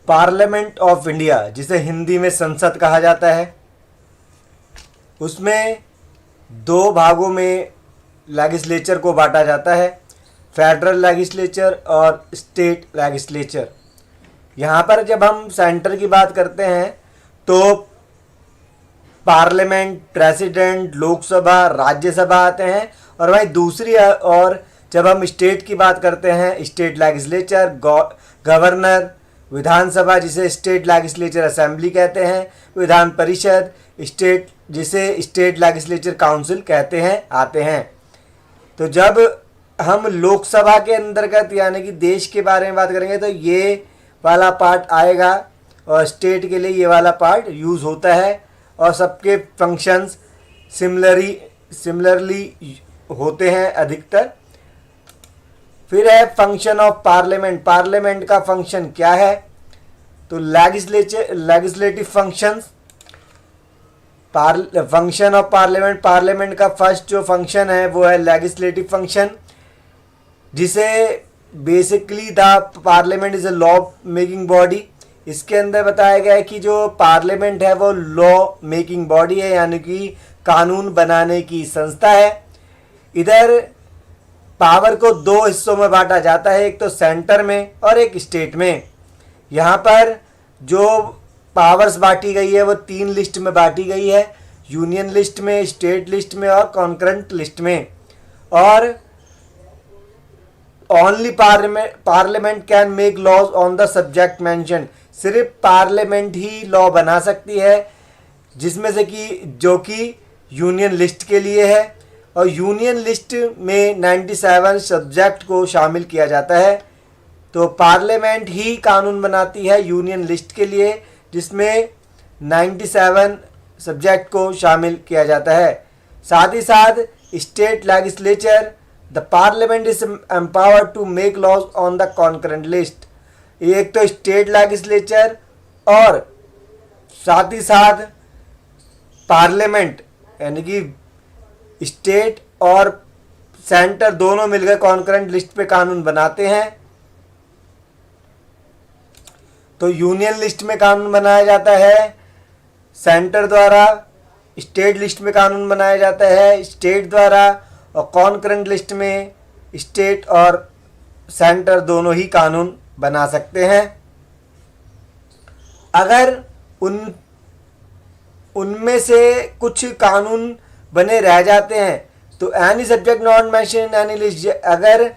Parliament of India, जिसे हिंदी में संसद कहा जाता है, उसमें दो भागों में लेजिस्लेचर को बांटा जाता है, फेडरल लेजिस्लेचर और स्टेट लेजिस्लेचर। यहाँ पर जब हम सेंटर की बात करते हैं तो पार्लियामेंट, प्रेसिडेंट, लोकसभा, राज्यसभा आते हैं, और वहीं दूसरी और जब हम स्टेट की बात करते हैं, स्टेट लेजिस्लेचर, गवर्नर, विधानसभा जिसे स्टेट लेजिस्लेचर असेंबली कहते हैं, विधान परिषद, स्टेट जिसे स्टेट लेजिस्लेचर काउंसिल कहते हैं, आते हैं। तो जब हम लोकसभा के अंतर्गत यानी कि देश के बारे में बात करेंगे तो ये वाला पार्ट आएगा, और स्टेट के लिए ये वाला पार्ट यूज़ होता है, और सबके फंक्शंस सिमिलरली होते हैं अधिकतर। फिर है फंक्शन ऑफ पार्लियामेंट। पार्लियामेंट का फंक्शन क्या है? तो legislative functions. Function of parliament, parliament का फर्स्ट जो फंक्शन है वो है लेजिस्लेटिव फंक्शन, जिसे basically the parliament is a law making body. इसके अंदर बताया गया है कि जो पार्लियामेंट है वो लॉ मेकिंग बॉडी है, यानी कि कानून बनाने की संस्था है। इधर पावर को दो हिस्सों में बांटा जाता है, एक तो सेंटर में और एक स्टेट में। यहाँ पर जो पावर्स बांटी गई है वो 3 लिस्ट में बांटी गई है, यूनियन लिस्ट में, स्टेट लिस्ट में और कॉन्करेंट लिस्ट में। और only parliament can make laws on the subject mention. सिर्फ पार्लियामेंट ही लॉ बना सकती है, जिसमें से कि जो कि यूनियन लिस्ट के लिए है, और यूनियन लिस्ट में 97 सब्जेक्ट को शामिल किया जाता है। तो पार्लियामेंट ही कानून बनाती है यूनियन लिस्ट के लिए, जिसमें 97 सब्जेक्ट को शामिल किया जाता है। साथ ही साथ state legislature, the parliament is empowered to make laws on the concurrent list. एक तो स्टेट लेजिस्लेचर और साथ ही साथ पार्लियामेंट, यानी कि स्टेट और सेंटर दोनों मिलकर कॉन्करेंट लिस्ट पे कानून बनाते हैं। तो यूनियन लिस्ट में कानून बनाया जाता है सेंटर द्वारा, स्टेट लिस्ट में कानून बनाया जाता है स्टेट द्वारा, और कॉन्करेंट लिस्ट में स्टेट और सेंटर दोनों ही कानून बना सकते हैं। अगर उनमें से कुछ कानून बने रह जाते हैं तो any subject not mention in any list, अगर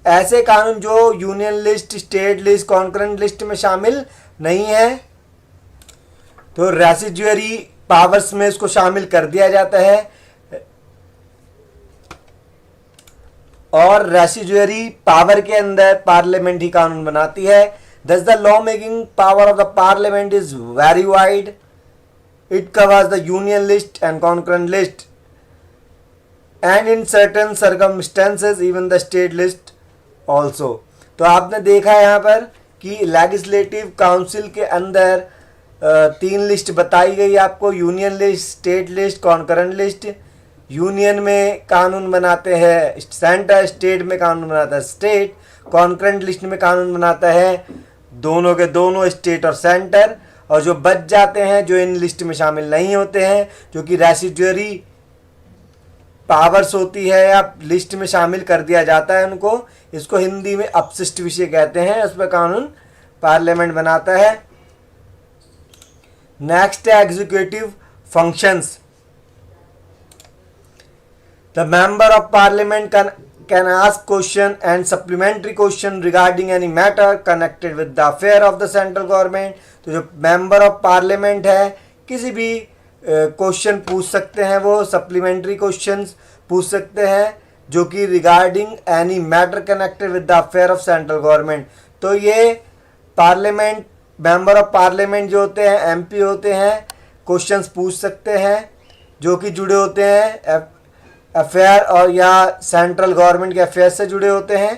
ऐसे कानून जो union list, state list, concurrent list में शामिल नहीं है तो रेसिड्यूअरी पावर्स में इसको शामिल कर दिया जाता है, और रेसिड्यूअरी पावर के अंदर पार्लियामेंट ही कानून बनाती है। Thus the law making power of the parliament is very wide. It covers the union list and concurrent list, and in certain circumstances even the state list also. तो आपने देखा यहाँ पर कि लेजिस्लेटिव काउंसिल के अंदर 3 लिस्ट बताई गई आपको, union list, state list, concurrent list. Union में कानून बनाते हैं सेंटर, स्टेट में कानून बनाता है स्टेट, कॉन्करेंट लिस्ट में कानून बनाता है दोनों के दोनों, स्टेट और सेंटर। और जो बच जाते हैं, जो इन लिस्ट में शामिल नहीं होते हैं, जो कि रेसिड्यूअरी पावर्स होती है या लिस्ट में शामिल कर दिया जाता है उनको, इसको हिंदी में अपशिष्ट विषय कहते हैं, उस पर कानून पार्लियामेंट बनाता है। नेक्स्ट है executive functions. The member of parliament can ask question and supplementary question regarding any matter connected with the affair of the central government. तो जो member of parliament है किसी भी क्वेश्चन पूछ सकते हैं, वो सप्लीमेंट्री क्वेश्चंस पूछ सकते हैं जो कि regarding any matter connected with the affair of central government. तो ये पार्लियामेंट, मेंबर ऑफ पार्लियामेंट जो होते हैं, एमपी होते हैं, क्वेश्चंस पूछ सकते हैं जो कि जुड़े होते हैं अफेयर और या सेंट्रल गवर्नमेंट के अफेयर से जुड़े होते हैं।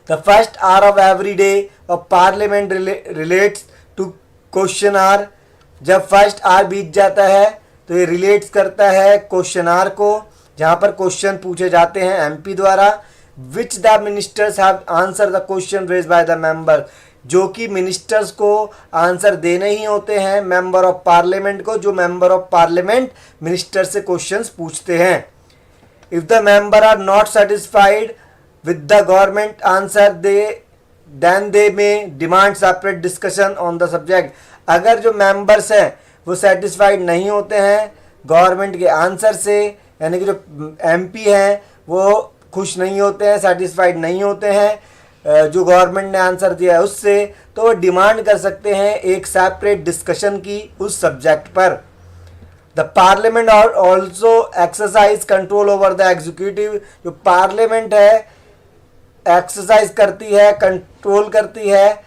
The first hour of every day of parliament relates to question hour. जब फर्स्ट आवर बीत जाता है तो ये रिलेट्स करता है क्वेश्चन आवर को, जहाँ पर क्वेश्चन पूछे जाते हैं एमपी द्वारा। Which the ministers have answer the question raise by the member, जो कि मिनिस्टर्स को आंसर देने ही होते हैं मेंबर ऑफ पार्लियामेंट को, जो मेंबर ऑफ पार्लियामेंट मिनिस्टर से क्वेश्चंस पूछते हैं। If the member are not satisfied with the government answer then they may demand separate discussion on the subject. अगर जो मेंबर्स हैं वो सेटिस्फाइड नहीं होते हैं गवर्नमेंट के आंसर से, यानी कि जो एमपी हैं वो खुश नहीं होते हैं, सेटिस्फाइड नहीं होते हैं जो गवर्नमेंट ने आंसर दिया है उससे, तो वो डिमांड कर सकते हैं एक सेपरेट डिस्कशन की उस सब्जेक्ट पर। The parliament also exercise control over the executive, जो पार्लियामेंट है एक्सरसाइज करती है, कंट्रोल करती है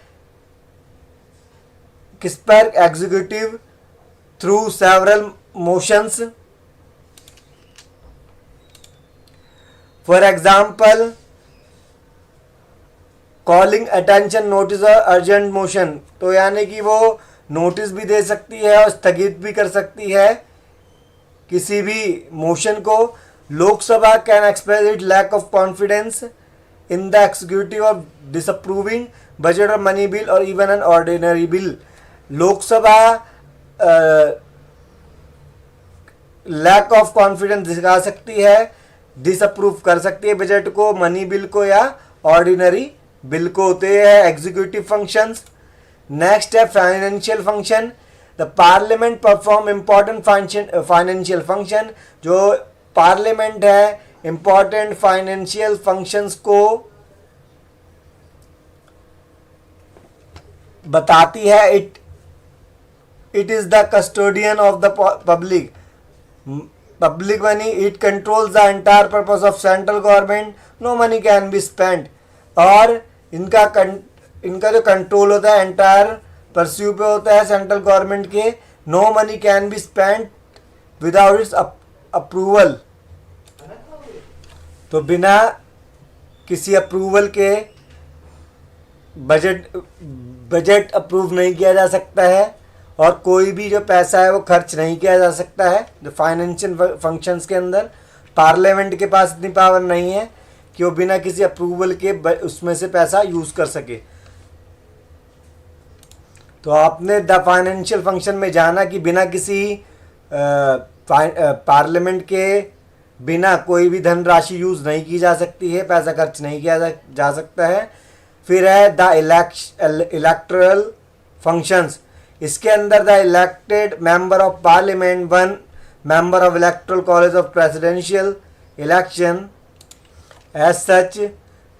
किस पर, executive, through several motions. For example calling attention notice और अर्जेंट मोशन, तो यानी कि वो नोटिस भी दे सकती है और स्थगित भी कर सकती है किसी भी मोशन को। Lok Sabha can express it lack of confidence in the executive of disapproving budget और मनी बिल और even an ordinary bill. Lok Sabha lack of confidence दिखा सकती है, डिसअप्रूव कर सकती है बजट को, मनी बिल को या ऑर्डिनरी बिल को, होते हैं एग्जीक्यूटिव फंक्शंस। नेक्स्ट है financial function. The parliament perform important financial function, जो पार्लियामेंट है इम्पॉर्टेंट फाइनेंशियल फंक्शंस को बताती है। It is the custodian of the public money, it controls the entire purpose of central government, no money can be spent. और इनका जो control होता है एंटायर परस्यू पे होता है सेंट्रल गवर्नमेंट के, no money can be spent without its approval, तो बिना किसी अप्रूवल के बजट अप्रूव नहीं किया जा सकता है और कोई भी जो पैसा है वो खर्च नहीं किया जा सकता है। जो फाइनेंशियल फंक्शंस के अंदर पार्लियामेंट के पास इतनी पावर नहीं है कि वो बिना किसी अप्रूवल के उसमें से पैसा यूज़ कर सके। तो आपने द फाइनेंशियल फंक्शन में जाना कि बिना किसी पार्लियामेंट के बिना कोई भी धनराशि यूज़ नहीं की जा सकती है, पैसा खर्च नहीं किया जा सकता है। फिर है द इलेक्टोरल फंक्शंस। इसके अंदर the elected member of parliament, one member of electoral college of presidential election, as such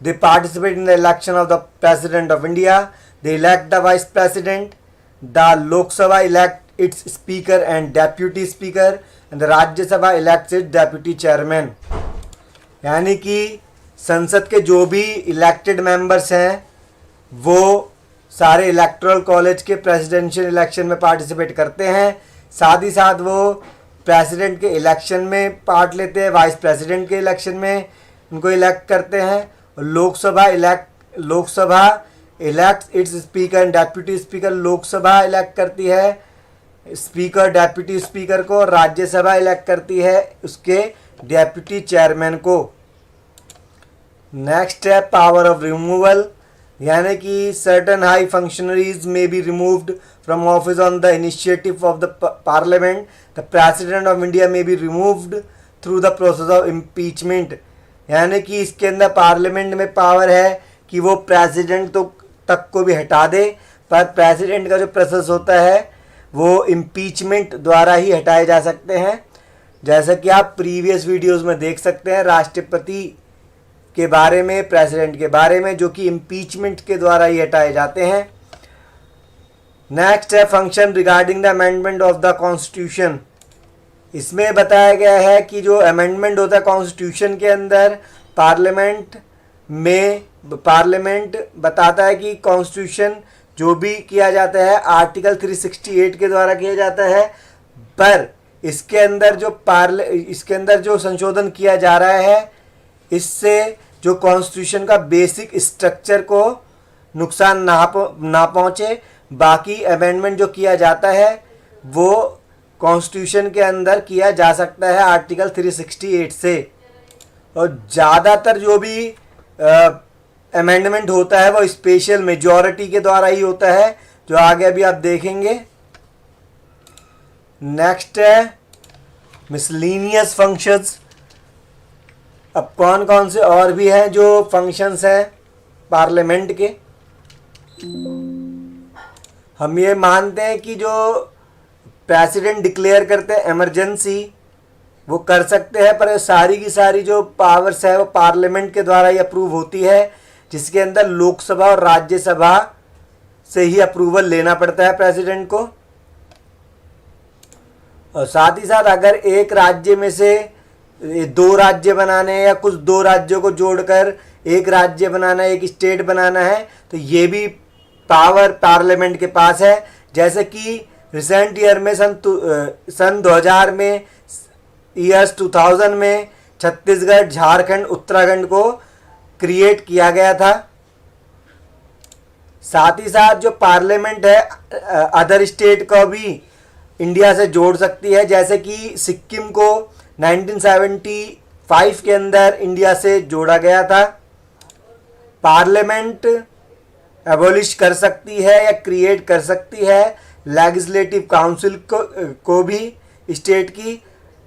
they participate in the election of the president of India, they elect the vice president, the Lok Sabha elect its speaker and deputy speaker and the Rajya Sabha elects its deputy chairman। यानी कि संसद के जो भी elected members हैं वो सारे electoral college के प्रेसिडेंशियल इलेक्शन में पार्टिसिपेट करते हैं, साथ ही साथ वो प्रेसिडेंट के इलेक्शन में पार्ट लेते हैं, वाइस प्रेसिडेंट के इलेक्शन में उनको इलेक्ट करते हैं। और Lok Sabha elect it's speaker and deputy speaker, Lok Sabha elect करती है स्पीकर डेप्यूटी स्पीकर को, राज्यसभा इलेक्ट करती है उसके डेप्यूटी चेयरमैन को। नेक्स्ट है पावर ऑफ रिमूवल, यानी कि certain high functionaries may be removed from office on the initiative of the parliament, the president of India may be removed through the process of impeachment. यानी कि इसके अंदर parliament में power है कि वो प्रेसिडेंट तो तक को भी हटा दे, पर प्रेसिडेंट का जो प्रोसेस होता है वो इम्पीचमेंट द्वारा ही हटाए जा सकते हैं। जैसा कि आप प्रीवियस वीडियोस में देख सकते हैं राष्ट्रपति के बारे में, प्रेसिडेंट के बारे में, जो कि इम्पीचमेंट के द्वारा ही हटाए जाते हैं। नेक्स्ट है function regarding the amendment of the constitution. इसमें बताया गया है कि जो अमेंडमेंट होता है कॉन्स्टिट्यूशन के अंदर, पार्लियामेंट बताता है कि कॉन्स्टिट्यूशन जो भी किया जाता है आर्टिकल 368 के द्वारा किया जाता है, पर इसके अंदर जो संशोधन किया जा रहा है इससे जो कॉन्स्टिट्यूशन का बेसिक स्ट्रक्चर को नुकसान ना पहुँचे। बाकी अमेंडमेंट जो किया जाता है वो कॉन्स्टिट्यूशन के अंदर किया जा सकता है आर्टिकल 368 से। और ज़्यादातर जो भी अमेंडमेंट होता है वो स्पेशल मेजॉरिटी के द्वारा ही होता है, जो आगे अभी आप देखेंगे। नेक्स्ट है मिसलीनियस फंक्शंस। अब कौन कौन से और भी हैं जो फंक्शंस हैं पार्लियामेंट के। हम ये मानते हैं कि जो प्रेसिडेंट डिक्लेयर करते हैं इमरजेंसी वो कर सकते हैं, पर सारी की सारी जो पावर्स है वो पार्लियामेंट के द्वारा ही अप्रूव होती है, जिसके अंदर लोकसभा और राज्यसभा से ही अप्रूवल लेना पड़ता है प्रेसिडेंट को। और साथ ही साथ अगर एक राज्य में से दो राज्य बनाने हैं या कुछ दो राज्यों को जोड़कर एक राज्य बनाना है, एक स्टेट बनाना है, तो ये भी पावर पार्लियामेंट के पास है। जैसे कि रिसेंट ईयर में सन 2000 में ईयर्स 2000 में छत्तीसगढ़, झारखंड, उत्तराखंड को क्रिएट किया गया था। साथ ही साथ जो पार्लियामेंट है अदर स्टेट को भी इंडिया से जोड़ सकती है, जैसे कि सिक्किम को 1975 के अंदर इंडिया से जोड़ा गया था। पार्लियामेंट एबॉलिश कर सकती है या क्रिएट कर सकती है लेजिस्लेटिव काउंसिल को भी स्टेट की।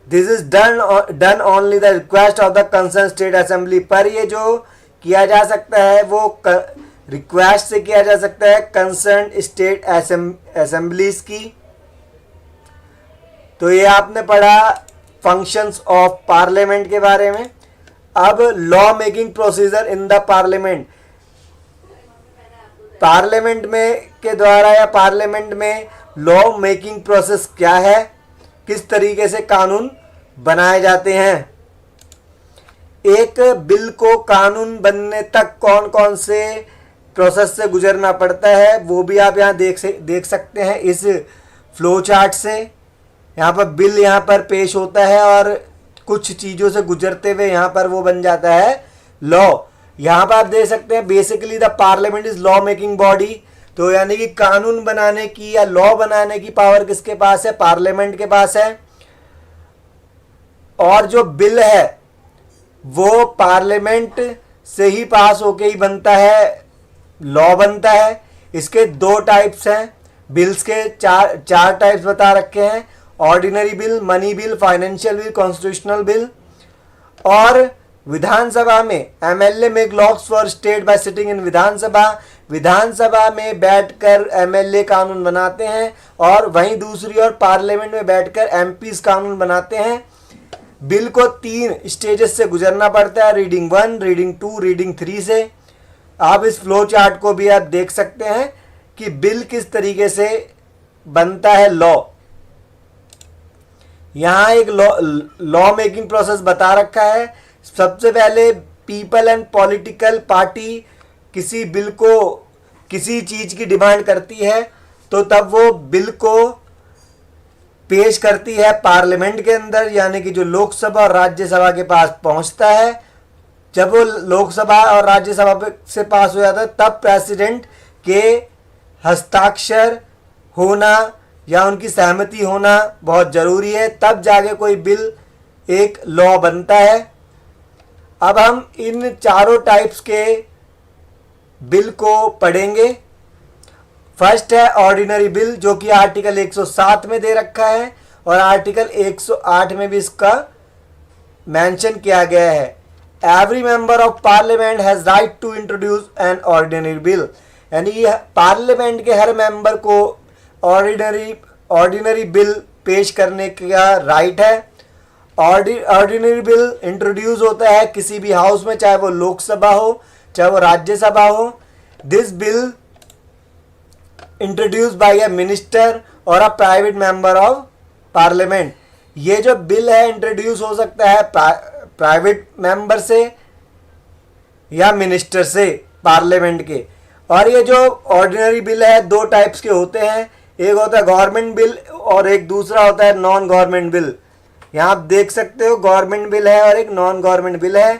This is done only the request of the concern state assembly. पर ये जो किया जा सकता है वो रिक्वेस्ट से किया जा सकता है कंसर्न स्टेट असेंबलीज की। तो ये आपने पढ़ा फंक्शंस ऑफ पार्लियामेंट के बारे में। अब law making procedure in the parliament. Parliament में के द्वारा या पार्लियामेंट में लॉ मेकिंग प्रोसेस क्या है, किस तरीके से कानून बनाए जाते हैं। एक बिल को कानून बनने तक कौन कौन से प्रोसेस से गुजरना पड़ता है वो भी आप यहाँ देख सकते हैं इस फ्लो चार्ट से। यहाँ पर बिल यहाँ पर पेश होता है और कुछ चीज़ों से गुजरते हुए यहाँ पर वो बन जाता है लॉ। यहाँ पर आप देख सकते हैं basically the parliament is law making body. तो यानी कि कानून बनाने की या लॉ बनाने की पावर किसके पास है, पार्लियामेंट के पास है। और जो बिल है वो पार्लियामेंट से ही पास होके ही बनता है, लॉ बनता है। इसके दो टाइप्स हैं, बिल्स के चार टाइप्स बता रखे हैं, ordinary bill, money bill, financial bill, constitutional bill. और विधानसभा में MLA make laws for state by sitting in Vidhan Sabha. Vidhan Sabha में बैठकर एमएलए कानून बनाते हैं और वहीं दूसरी ओर पार्लियामेंट में बैठकर एमपीज कानून बनाते हैं। बिल को 3 स्टेजेस से गुजरना पड़ता है, रीडिंग 1, रीडिंग 2, रीडिंग 3 से। आप इस फ्लो चार्ट को भी आप देख सकते हैं कि बिल किस तरीके से बनता है लॉ। यहाँ एक लॉ मेकिंग प्रोसेस बता रखा है। सबसे पहले पीपल एंड पॉलिटिकल पार्टी किसी बिल को किसी चीज की डिमांड करती है तो तब वो बिल को पेश करती है पार्लियामेंट के अंदर, यानी कि जो लोकसभा और राज्यसभा के पास पहुंचता है। जब वो लोकसभा और राज्यसभा से पास हो जाता है तब प्रेसिडेंट के हस्ताक्षर होना या उनकी सहमति होना बहुत ज़रूरी है, तब जाके कोई बिल एक लॉ बनता है। अब हम इन चारों टाइप्स के बिल को पढ़ेंगे। फर्स्ट है ऑर्डिनरी बिल, जो कि आर्टिकल 107 में दे रखा है और आर्टिकल 108 में भी इसका मेंशन किया गया है। Every member of parliament has right to introduce an ordinary bill, यानी पार्लियामेंट के हर मेंबर को ऑर्डिनरी बिल पेश करने का राइट है। ऑर्डिनरी बिल इंट्रोड्यूस होता है किसी भी हाउस में, चाहे वो लोकसभा हो चाहे वो राज्यसभा हो। This bill introduce by a minister और a private member of parliament. ये जो बिल है इंट्रोड्यूस हो सकता है प्राइवेट मेंबर से या मिनिस्टर से पार्लियामेंट के। और ये जो ऑर्डिनरी बिल है दो टाइप्स के होते हैं, एक होता है गवर्नमेंट बिल और एक दूसरा होता है नॉन गवर्नमेंट बिल। यहाँ आप देख सकते हो गवर्नमेंट बिल है और एक नॉन गवर्नमेंट बिल है।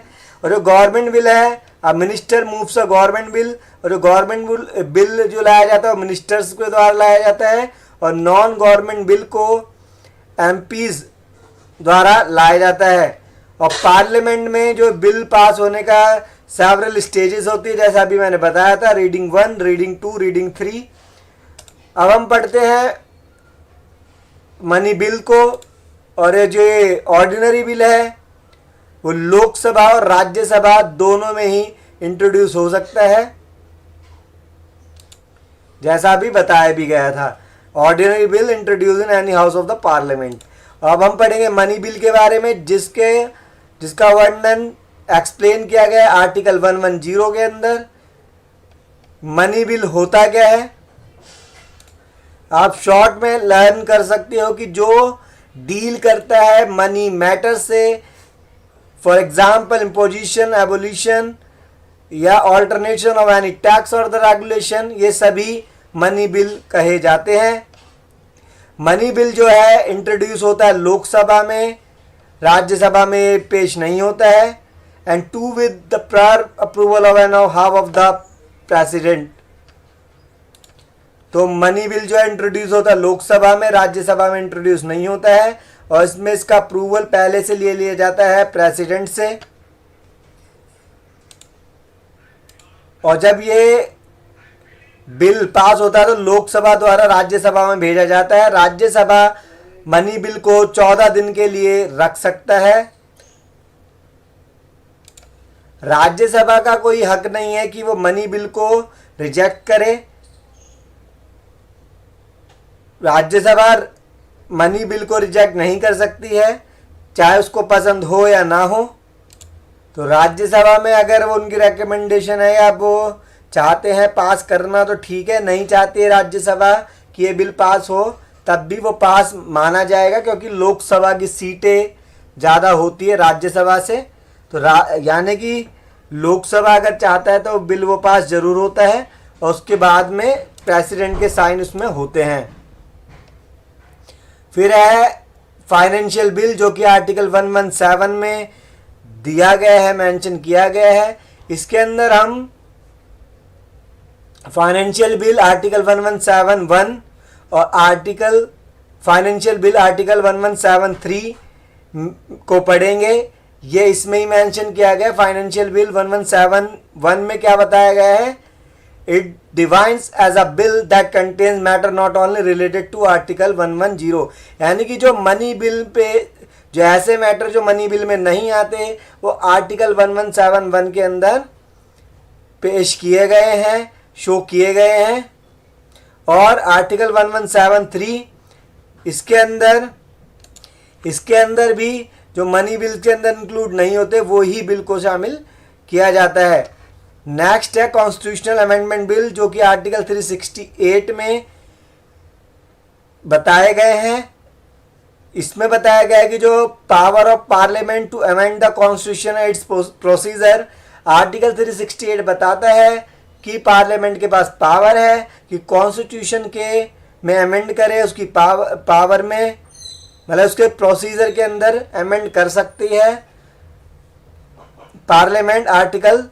और जो गवर्नमेंट बिल है अब minister moves a government bill, और जो गवर्नमेंट बिल जो लाया जाता है मिनिस्टर्स के द्वारा लाया जाता है, और नॉन गवर्नमेंट बिल को एमपीज द्वारा लाया जाता है। और पार्लियामेंट में जो बिल पास होने का सेवरल स्टेजेस होती है, जैसा अभी मैंने बताया था, रीडिंग 1, रीडिंग 2, रीडिंग 3। अब हम पढ़ते हैं मनी बिल को, और ये जो ऑर्डिनरी बिल है वो लोकसभा और राज्यसभा दोनों में ही इंट्रोड्यूस हो सकता है, जैसा अभी बताया भी गया था। Ordinary bill introduce in any house of the parliament. अब हम पढ़ेंगे मनी बिल के बारे में, जिसका वर्णन एक्सप्लेन किया गया है आर्टिकल 110 के अंदर। मनी बिल होता क्या है, आप शॉर्ट में लर्न कर सकते हो कि जो डील करता है मनी मैटर से, फॉर एग्जाम्पल इम्पोजिशन, एबोलिशन या ऑल्टरनेशन ऑफ एनी टैक्स और द रेगुलेशन, ये सभी मनी बिल कहे जाते हैं। मनी बिल जो है इंट्रोड्यूस होता है लोकसभा में, राज्यसभा में पेश नहीं होता है। And to with the prior approval of an half of the president. तो मनी बिल जो है इंट्रोड्यूस होता है लोकसभा में, राज्यसभा में इंट्रोड्यूस नहीं होता है, और इसमें इसका अप्रूवल पहले से ले लिया जाता है प्रेसिडेंट से। और जब ये बिल पास होता है तो लोकसभा द्वारा राज्यसभा में भेजा जाता है। राज्यसभा मनी बिल को 14 दिन के लिए रख सकता है। राज्यसभा का कोई हक नहीं है कि वो मनी बिल को रिजेक्ट करे। राज्यसभा मनी बिल को रिजेक्ट नहीं कर सकती है, चाहे उसको पसंद हो या ना हो। तो राज्यसभा में अगर वो उनकी रिकमेंडेशन है या वो चाहते हैं पास करना तो ठीक है, नहीं चाहती है राज्यसभा कि ये बिल पास हो तब भी वो पास माना जाएगा, क्योंकि लोकसभा की सीटें ज़्यादा होती है राज्यसभा से। तो यानी कि लोकसभा अगर चाहता है तो बिल वो पास जरूर होता है, और उसके बाद में प्रेसिडेंट के साइन उसमें होते हैं। फिर है फाइनेंशियल बिल, जो कि आर्टिकल 117 में दिया गया है, मेंशन किया गया है। इसके अंदर हम फाइनेंशियल बिल आर्टिकल 1171 और फाइनेंशियल बिल आर्टिकल 1173 को पढ़ेंगे। ये इसमें ही मेंशन किया गया। फाइनेंशियल बिल 1171 में क्या बताया गया है, it defines as a bill that contains matter not only related to article 110, यानी कि जो मनी बिल पे जो ऐसे मैटर जो मनी बिल में नहीं आते वो आर्टिकल 1171 के अंदर पेश किए गए हैं, शो किए गए हैं। और आर्टिकल 1173 इसके अंदर भी जो मनी बिल के अंदर इंक्लूड नहीं होते वो ही बिल को शामिल किया जाता है। नेक्स्ट है कॉन्स्टिट्यूशनल अमेंडमेंट बिल, जो कि आर्टिकल 368 में बताए गए हैं। इसमें बताया गया है कि जो power of parliament to amend the constitution and its procedure, article 368 बताता है कि पार्लियामेंट के पास पावर है कि कॉन्स्टिट्यूशन के में अमेंड करे, उसकी पावर में मतलब उसके प्रोसीजर के अंदर अमेंड कर सकती है पार्लियामेंट आर्टिकल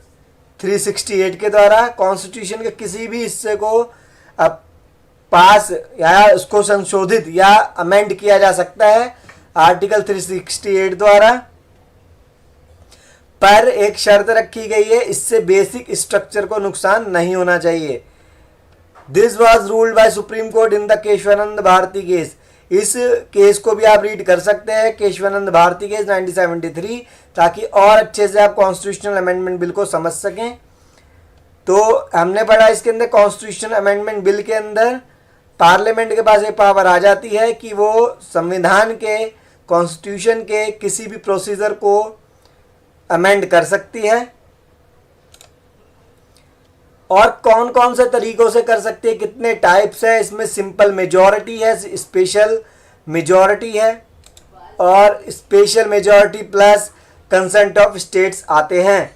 368 के द्वारा। कॉन्स्टिट्यूशन के किसी भी हिस्से को अब पास या उसको संशोधित या अमेंड किया जा सकता है आर्टिकल 368 द्वारा, पर एक शर्त रखी गई है, इससे बेसिक स्ट्रक्चर को नुकसान नहीं होना चाहिए। This was ruled by supreme court in the Kesavananda Bharati case. इस केस को भी आप रीड कर सकते हैं, केशवानंद भारती केस 1973, ताकि और अच्छे से आप कॉन्स्टिट्यूशनल अमेंडमेंट बिल को समझ सकें। तो हमने पढ़ा इसके अंदर कॉन्स्टिट्यूशनल अमेंडमेंट बिल के अंदर पार्लियामेंट के पास एक पावर आ जाती है कि वो संविधान के, कॉन्स्टिट्यूशन के किसी भी प्रोसीजर को अमेंड कर सकती है। और कौन कौन से तरीकों से कर सकती है, कितने टाइप्स है, इसमें सिंपल मेजॉरिटी है, स्पेशल मेजॉरिटी है, और special majority plus consent of states आते हैं।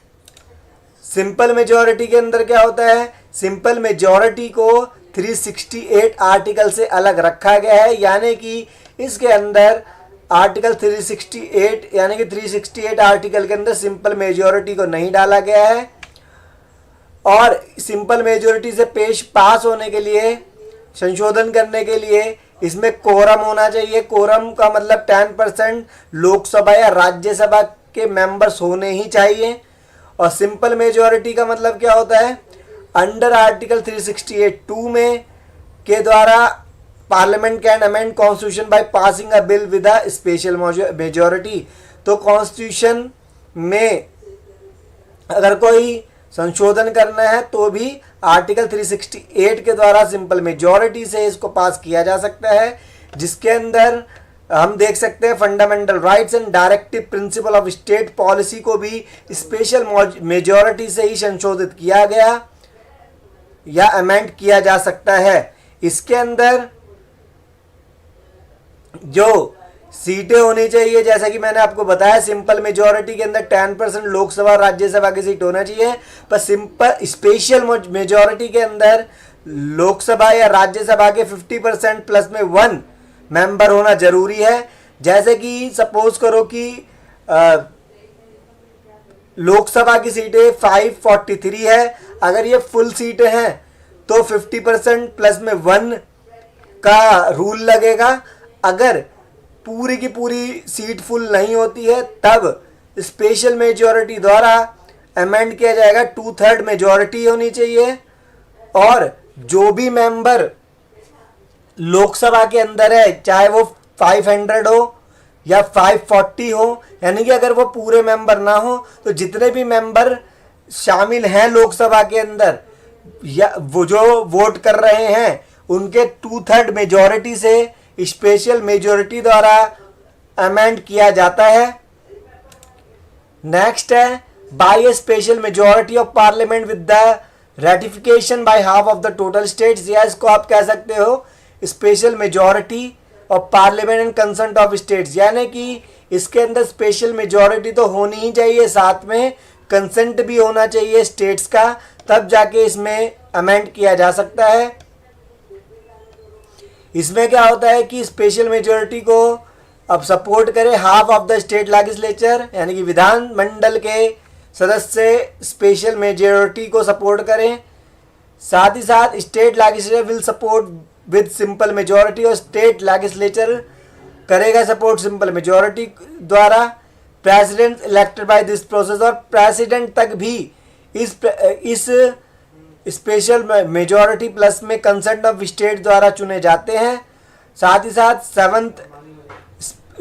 सिंपल मेजॉरिटी के अंदर क्या होता है, सिंपल मेजॉरिटी को 368 आर्टिकल से अलग रखा गया है, यानी कि इसके अंदर आर्टिकल 368 यानी कि 368 आर्टिकल के अंदर सिंपल मेजॉरिटी को नहीं डाला गया है। और सिंपल मेजॉरिटी से पास होने के लिए, संशोधन करने के लिए इसमें कोरम होना चाहिए। कोरम का मतलब 10% लोकसभा या राज्यसभा के मेंबर्स होने ही चाहिए। और सिंपल मेजॉरिटी का मतलब क्या होता है, अंडर आर्टिकल 368(2) में के द्वारा parliament can amend constitution by passing a bill with a special majority. तो कॉन्स्टिट्यूशन में अगर कोई संशोधन करना है तो भी आर्टिकल 368 के द्वारा सिंपल मेजॉरिटी से इसको पास किया जा सकता है, जिसके अंदर हम देख सकते हैं fundamental rights and directive principle of state policy को भी स्पेशल मेजॉरिटी से ही संशोधित किया गया या अमेंड किया जा सकता है। इसके अंदर जो सीटें होनी चाहिए, जैसा कि मैंने आपको बताया, सिंपल मेजॉरिटी के अंदर 10% लोकसभा और राज्यसभा की सीट होना चाहिए, पर सिंपल स्पेशल मेजॉरिटी के अंदर लोकसभा या राज्यसभा के 50% प्लस में 1 मेंबर होना जरूरी है। जैसे कि सपोज करो कि लोकसभा की सीटें 543 है, अगर ये फुल सीटें हैं तो 50% प्लस में 1 का रूल लगेगा। अगर पूरी की पूरी सीट फुल नहीं होती है तब स्पेशल मेजॉरिटी द्वारा अमेंड किया जाएगा, 2/3 मेजॉरिटी होनी चाहिए। और जो भी मेंबर लोकसभा के अंदर है, चाहे वो 500 हो या 540 हो, यानी कि अगर वो पूरे मेंबर ना हो तो जितने भी मेंबर शामिल हैं लोकसभा के अंदर या वो जो वोट कर रहे हैं उनके 2/3 मेजॉरिटी से स्पेशल मेजॉरिटी द्वारा अमेंड किया जाता है। नेक्स्ट है by a special majority of parliament with the ratification by half of the total states, या इसको आप कह सकते हो special majority of parliament and consent of states, यानी कि इसके अंदर स्पेशल मेजॉरिटी तो होनी ही चाहिए, साथ में कंसेंट भी होना चाहिए स्टेट्स का, तब जाके इसमें अमेंड किया जा सकता है। इसमें क्या होता है कि स्पेशल मेजॉरिटी को अब सपोर्ट करे half of the state legislature, यानी कि विधानमंडल के सदस्य स्पेशल मेजॉरिटी को सपोर्ट करें। साथ ही साथ state legislature will support with simple majority, और स्टेट लेजिस्लेचर करेगा सपोर्ट सिंपल मेजॉरिटी द्वारा। President elected by this process, और प्रेसिडेंट तक भी इस स्पेशल मेजॉरिटी प्लस में कंसेंट ऑफ स्टेट द्वारा चुने जाते हैं। साथ ही साथ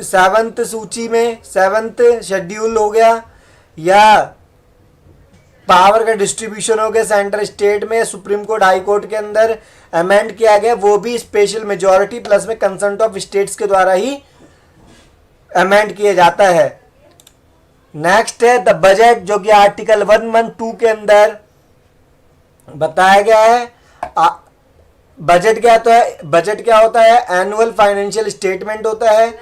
सेवंथ सूची में 7th शेड्यूल हो गया या पावर का डिस्ट्रीब्यूशन हो गया सेंटर स्टेट में, सुप्रीम कोर्ट हाई कोर्ट के अंदर अमेंड किया गया, वो भी स्पेशल मेजॉरिटी प्लस में कंसेंट ऑफ स्टेट्स के द्वारा ही अमेंड किया जाता है। नेक्स्ट है द बजट, जो कि आर्टिकल 112 के अंदर बताया गया है। बजट क्या होता है, एनुअल फाइनेंशियल स्टेटमेंट होता है।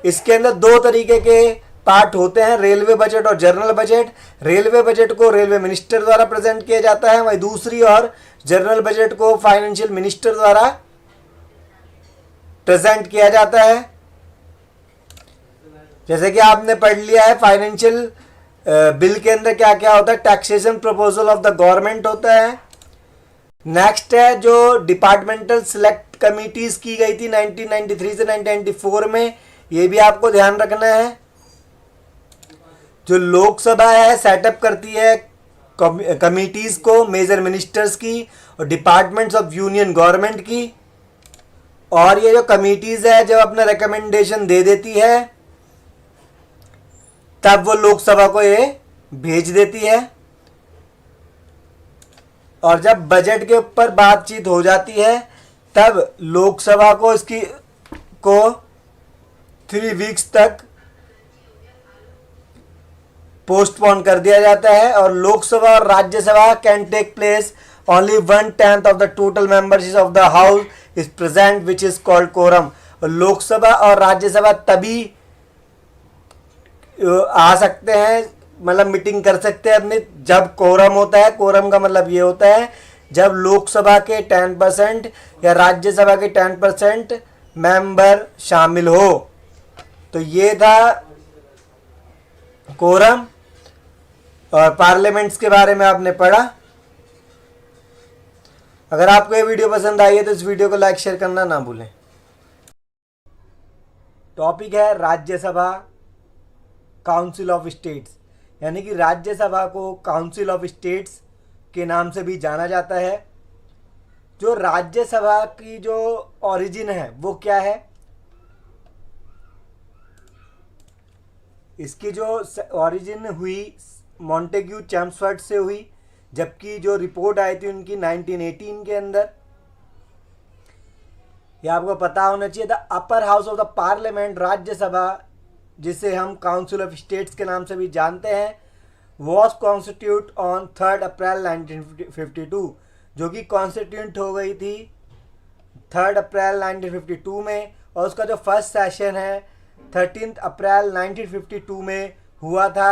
इसके अंदर 2 तरीके के पार्ट होते हैं, रेलवे बजट और जनरल बजट। रेलवे बजट को रेलवे मिनिस्टर द्वारा प्रेजेंट किया जाता है, वहीं दूसरी और जनरल बजट को फाइनेंशियल मिनिस्टर द्वारा प्रेजेंट किया जाता है। जैसे कि आपने पढ़ लिया है फाइनेंशियल बिल के अंदर क्या क्या होता है, taxation proposal of the government होता है। नेक्स्ट है जो डिपार्टमेंटल सिलेक्ट कमिटीज की गई थी 1993 से 1994 में, ये भी आपको ध्यान रखना है। जो लोकसभा है सेटअप करती है कमिटीज को, मेजर मिनिस्टर्स की और डिपार्टमेंट्स ऑफ यूनियन गवर्नमेंट की, और ये जो कमिटीज है जब अपना रिकमेंडेशन दे देती है तब वो लोकसभा को ये भेज देती है, और जब बजट के ऊपर बातचीत हो जाती है तब लोकसभा को इसकी को 3 वीक्स तक पोस्टपोन कर दिया जाता है। और लोकसभा और Rajya Sabha can take place only 1/10 of the total membership of the house is present which is called quorum. Lok Sabha और राज्यसभा तभी आ सकते हैं, मतलब मीटिंग कर सकते हैं अपने, जब कोरम होता है। कोरम का मतलब ये होता है जब लोकसभा के 10% या राज्यसभा के 10% मेंबर शामिल हो। तो ये था कोरम और पार्लियामेंट्स के बारे में आपने पढ़ा। अगर आपको ये वीडियो पसंद आई है तो इस वीडियो को लाइक शेयर करना ना भूलें। टॉपिक है राज्यसभा काउंसिल ऑफ स्टेट्स। यानी कि राज्यसभा को काउंसिल ऑफ स्टेट्स के नाम से भी जाना जाता है। जो राज्यसभा की जो ओरिजिन है वो क्या है, इसकी जो ओरिजिन हुई मॉन्टेग्यू चैम्सफोर्ड से हुई, जबकि जो रिपोर्ट आई थी उनकी 1918 के अंदर। ये आपको पता होना चाहिए। The upper house of the parliament, Rajya Sabha जिसे हम काउंसिल ऑफ स्टेट्स के नाम से भी जानते हैं, वॉज कॉन्स्टिट्यूट ऑन 3 अप्रैल 1952, जो कि कॉन्स्टिट्यूट हो गई थी 3 अप्रैल 1952 में, और उसका जो फर्स्ट सेशन है 13 अप्रैल 1952 में हुआ था।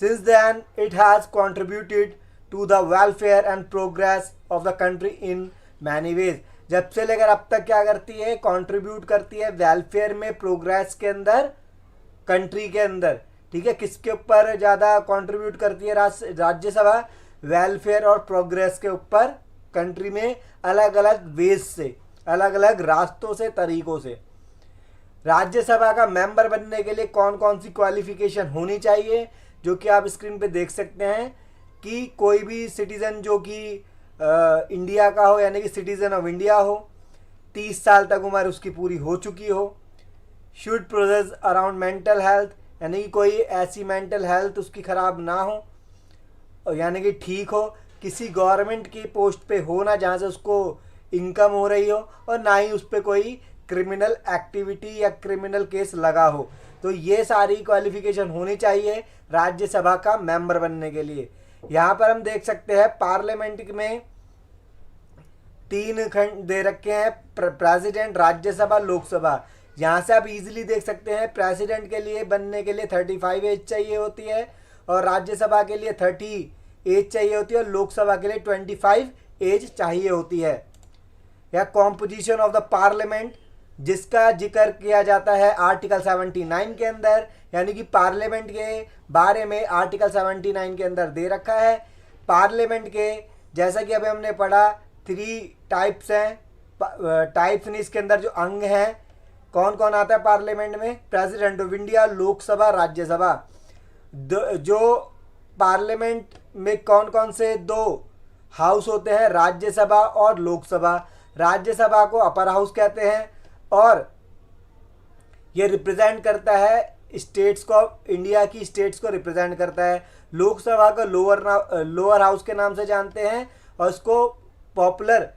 Since then, it has contributed to the welfare and progress of the country in many ways. जब से लेकर अब तक क्या करती है, कंट्रीब्यूट करती है वेलफेयर में, प्रोग्रेस के अंदर, कंट्री के अंदर। ठीक है, किसके ऊपर ज़्यादा कंट्रीब्यूट करती है राज्यसभा? वेलफेयर और प्रोग्रेस के ऊपर कंट्री में, अलग अलग वेज से, अलग अलग रास्तों से, तरीकों से। राज्यसभा का मेंबर बनने के लिए कौन कौन सी क्वालिफिकेशन होनी चाहिए, जो कि आप स्क्रीन पे देख सकते हैं कि कोई भी सिटीज़न जो कि इंडिया का हो, यानी कि सिटीज़न ऑफ इंडिया हो, 30 साल तक उम्र उसकी पूरी हो चुकी हो, should process around mental health, यानी कि कोई ऐसी मेंटल हेल्थ उसकी ख़राब ना हो, और यानी कि ठीक हो, किसी गवर्नमेंट की पोस्ट पे हो ना जहाँ से उसको इनकम हो रही हो, और ना ही उस पर कोई क्रिमिनल एक्टिविटी या क्रिमिनल केस लगा हो। तो ये सारी क्वालिफिकेशन होनी चाहिए राज्यसभा का मेंबर बनने के लिए। यहाँ पर हम देख सकते हैं पार्लियामेंट में 3 खंड दे रखे हैं, प्रेसिडेंट, राज्यसभा, लोकसभा। यहाँ से आप इजीली देख सकते हैं प्रेसिडेंट के लिए बनने के लिए 35 एज चाहिए होती है, और राज्यसभा के लिए 30 एज चाहिए होती है, और लोकसभा के लिए 25 एज चाहिए होती है। या कॉम्पोजिशन ऑफ द पार्लियामेंट, जिसका जिक्र किया जाता है आर्टिकल 79 के अंदर, यानी कि पार्लियामेंट के बारे में आर्टिकल 79 के अंदर दे रखा है। पार्लियामेंट के, जैसा कि अभी हमने पढ़ा, 3 टाइप्स हैं। टाइप्स नहीं, इसके अंदर जो अंग हैं, कौन कौन आता है पार्लियामेंट में? President of India, Lok Sabha, Rajya Sabha. जो पार्लियामेंट में कौन कौन से 2 हाउस होते हैं? राज्यसभा और लोकसभा। राज्यसभा को अपर हाउस कहते हैं, और ये रिप्रेजेंट करता है स्टेट्स को, इंडिया की स्टेट्स को रिप्रेजेंट करता है। लोकसभा को लोअर हाउस के नाम से जानते हैं, और इसको पॉपुलर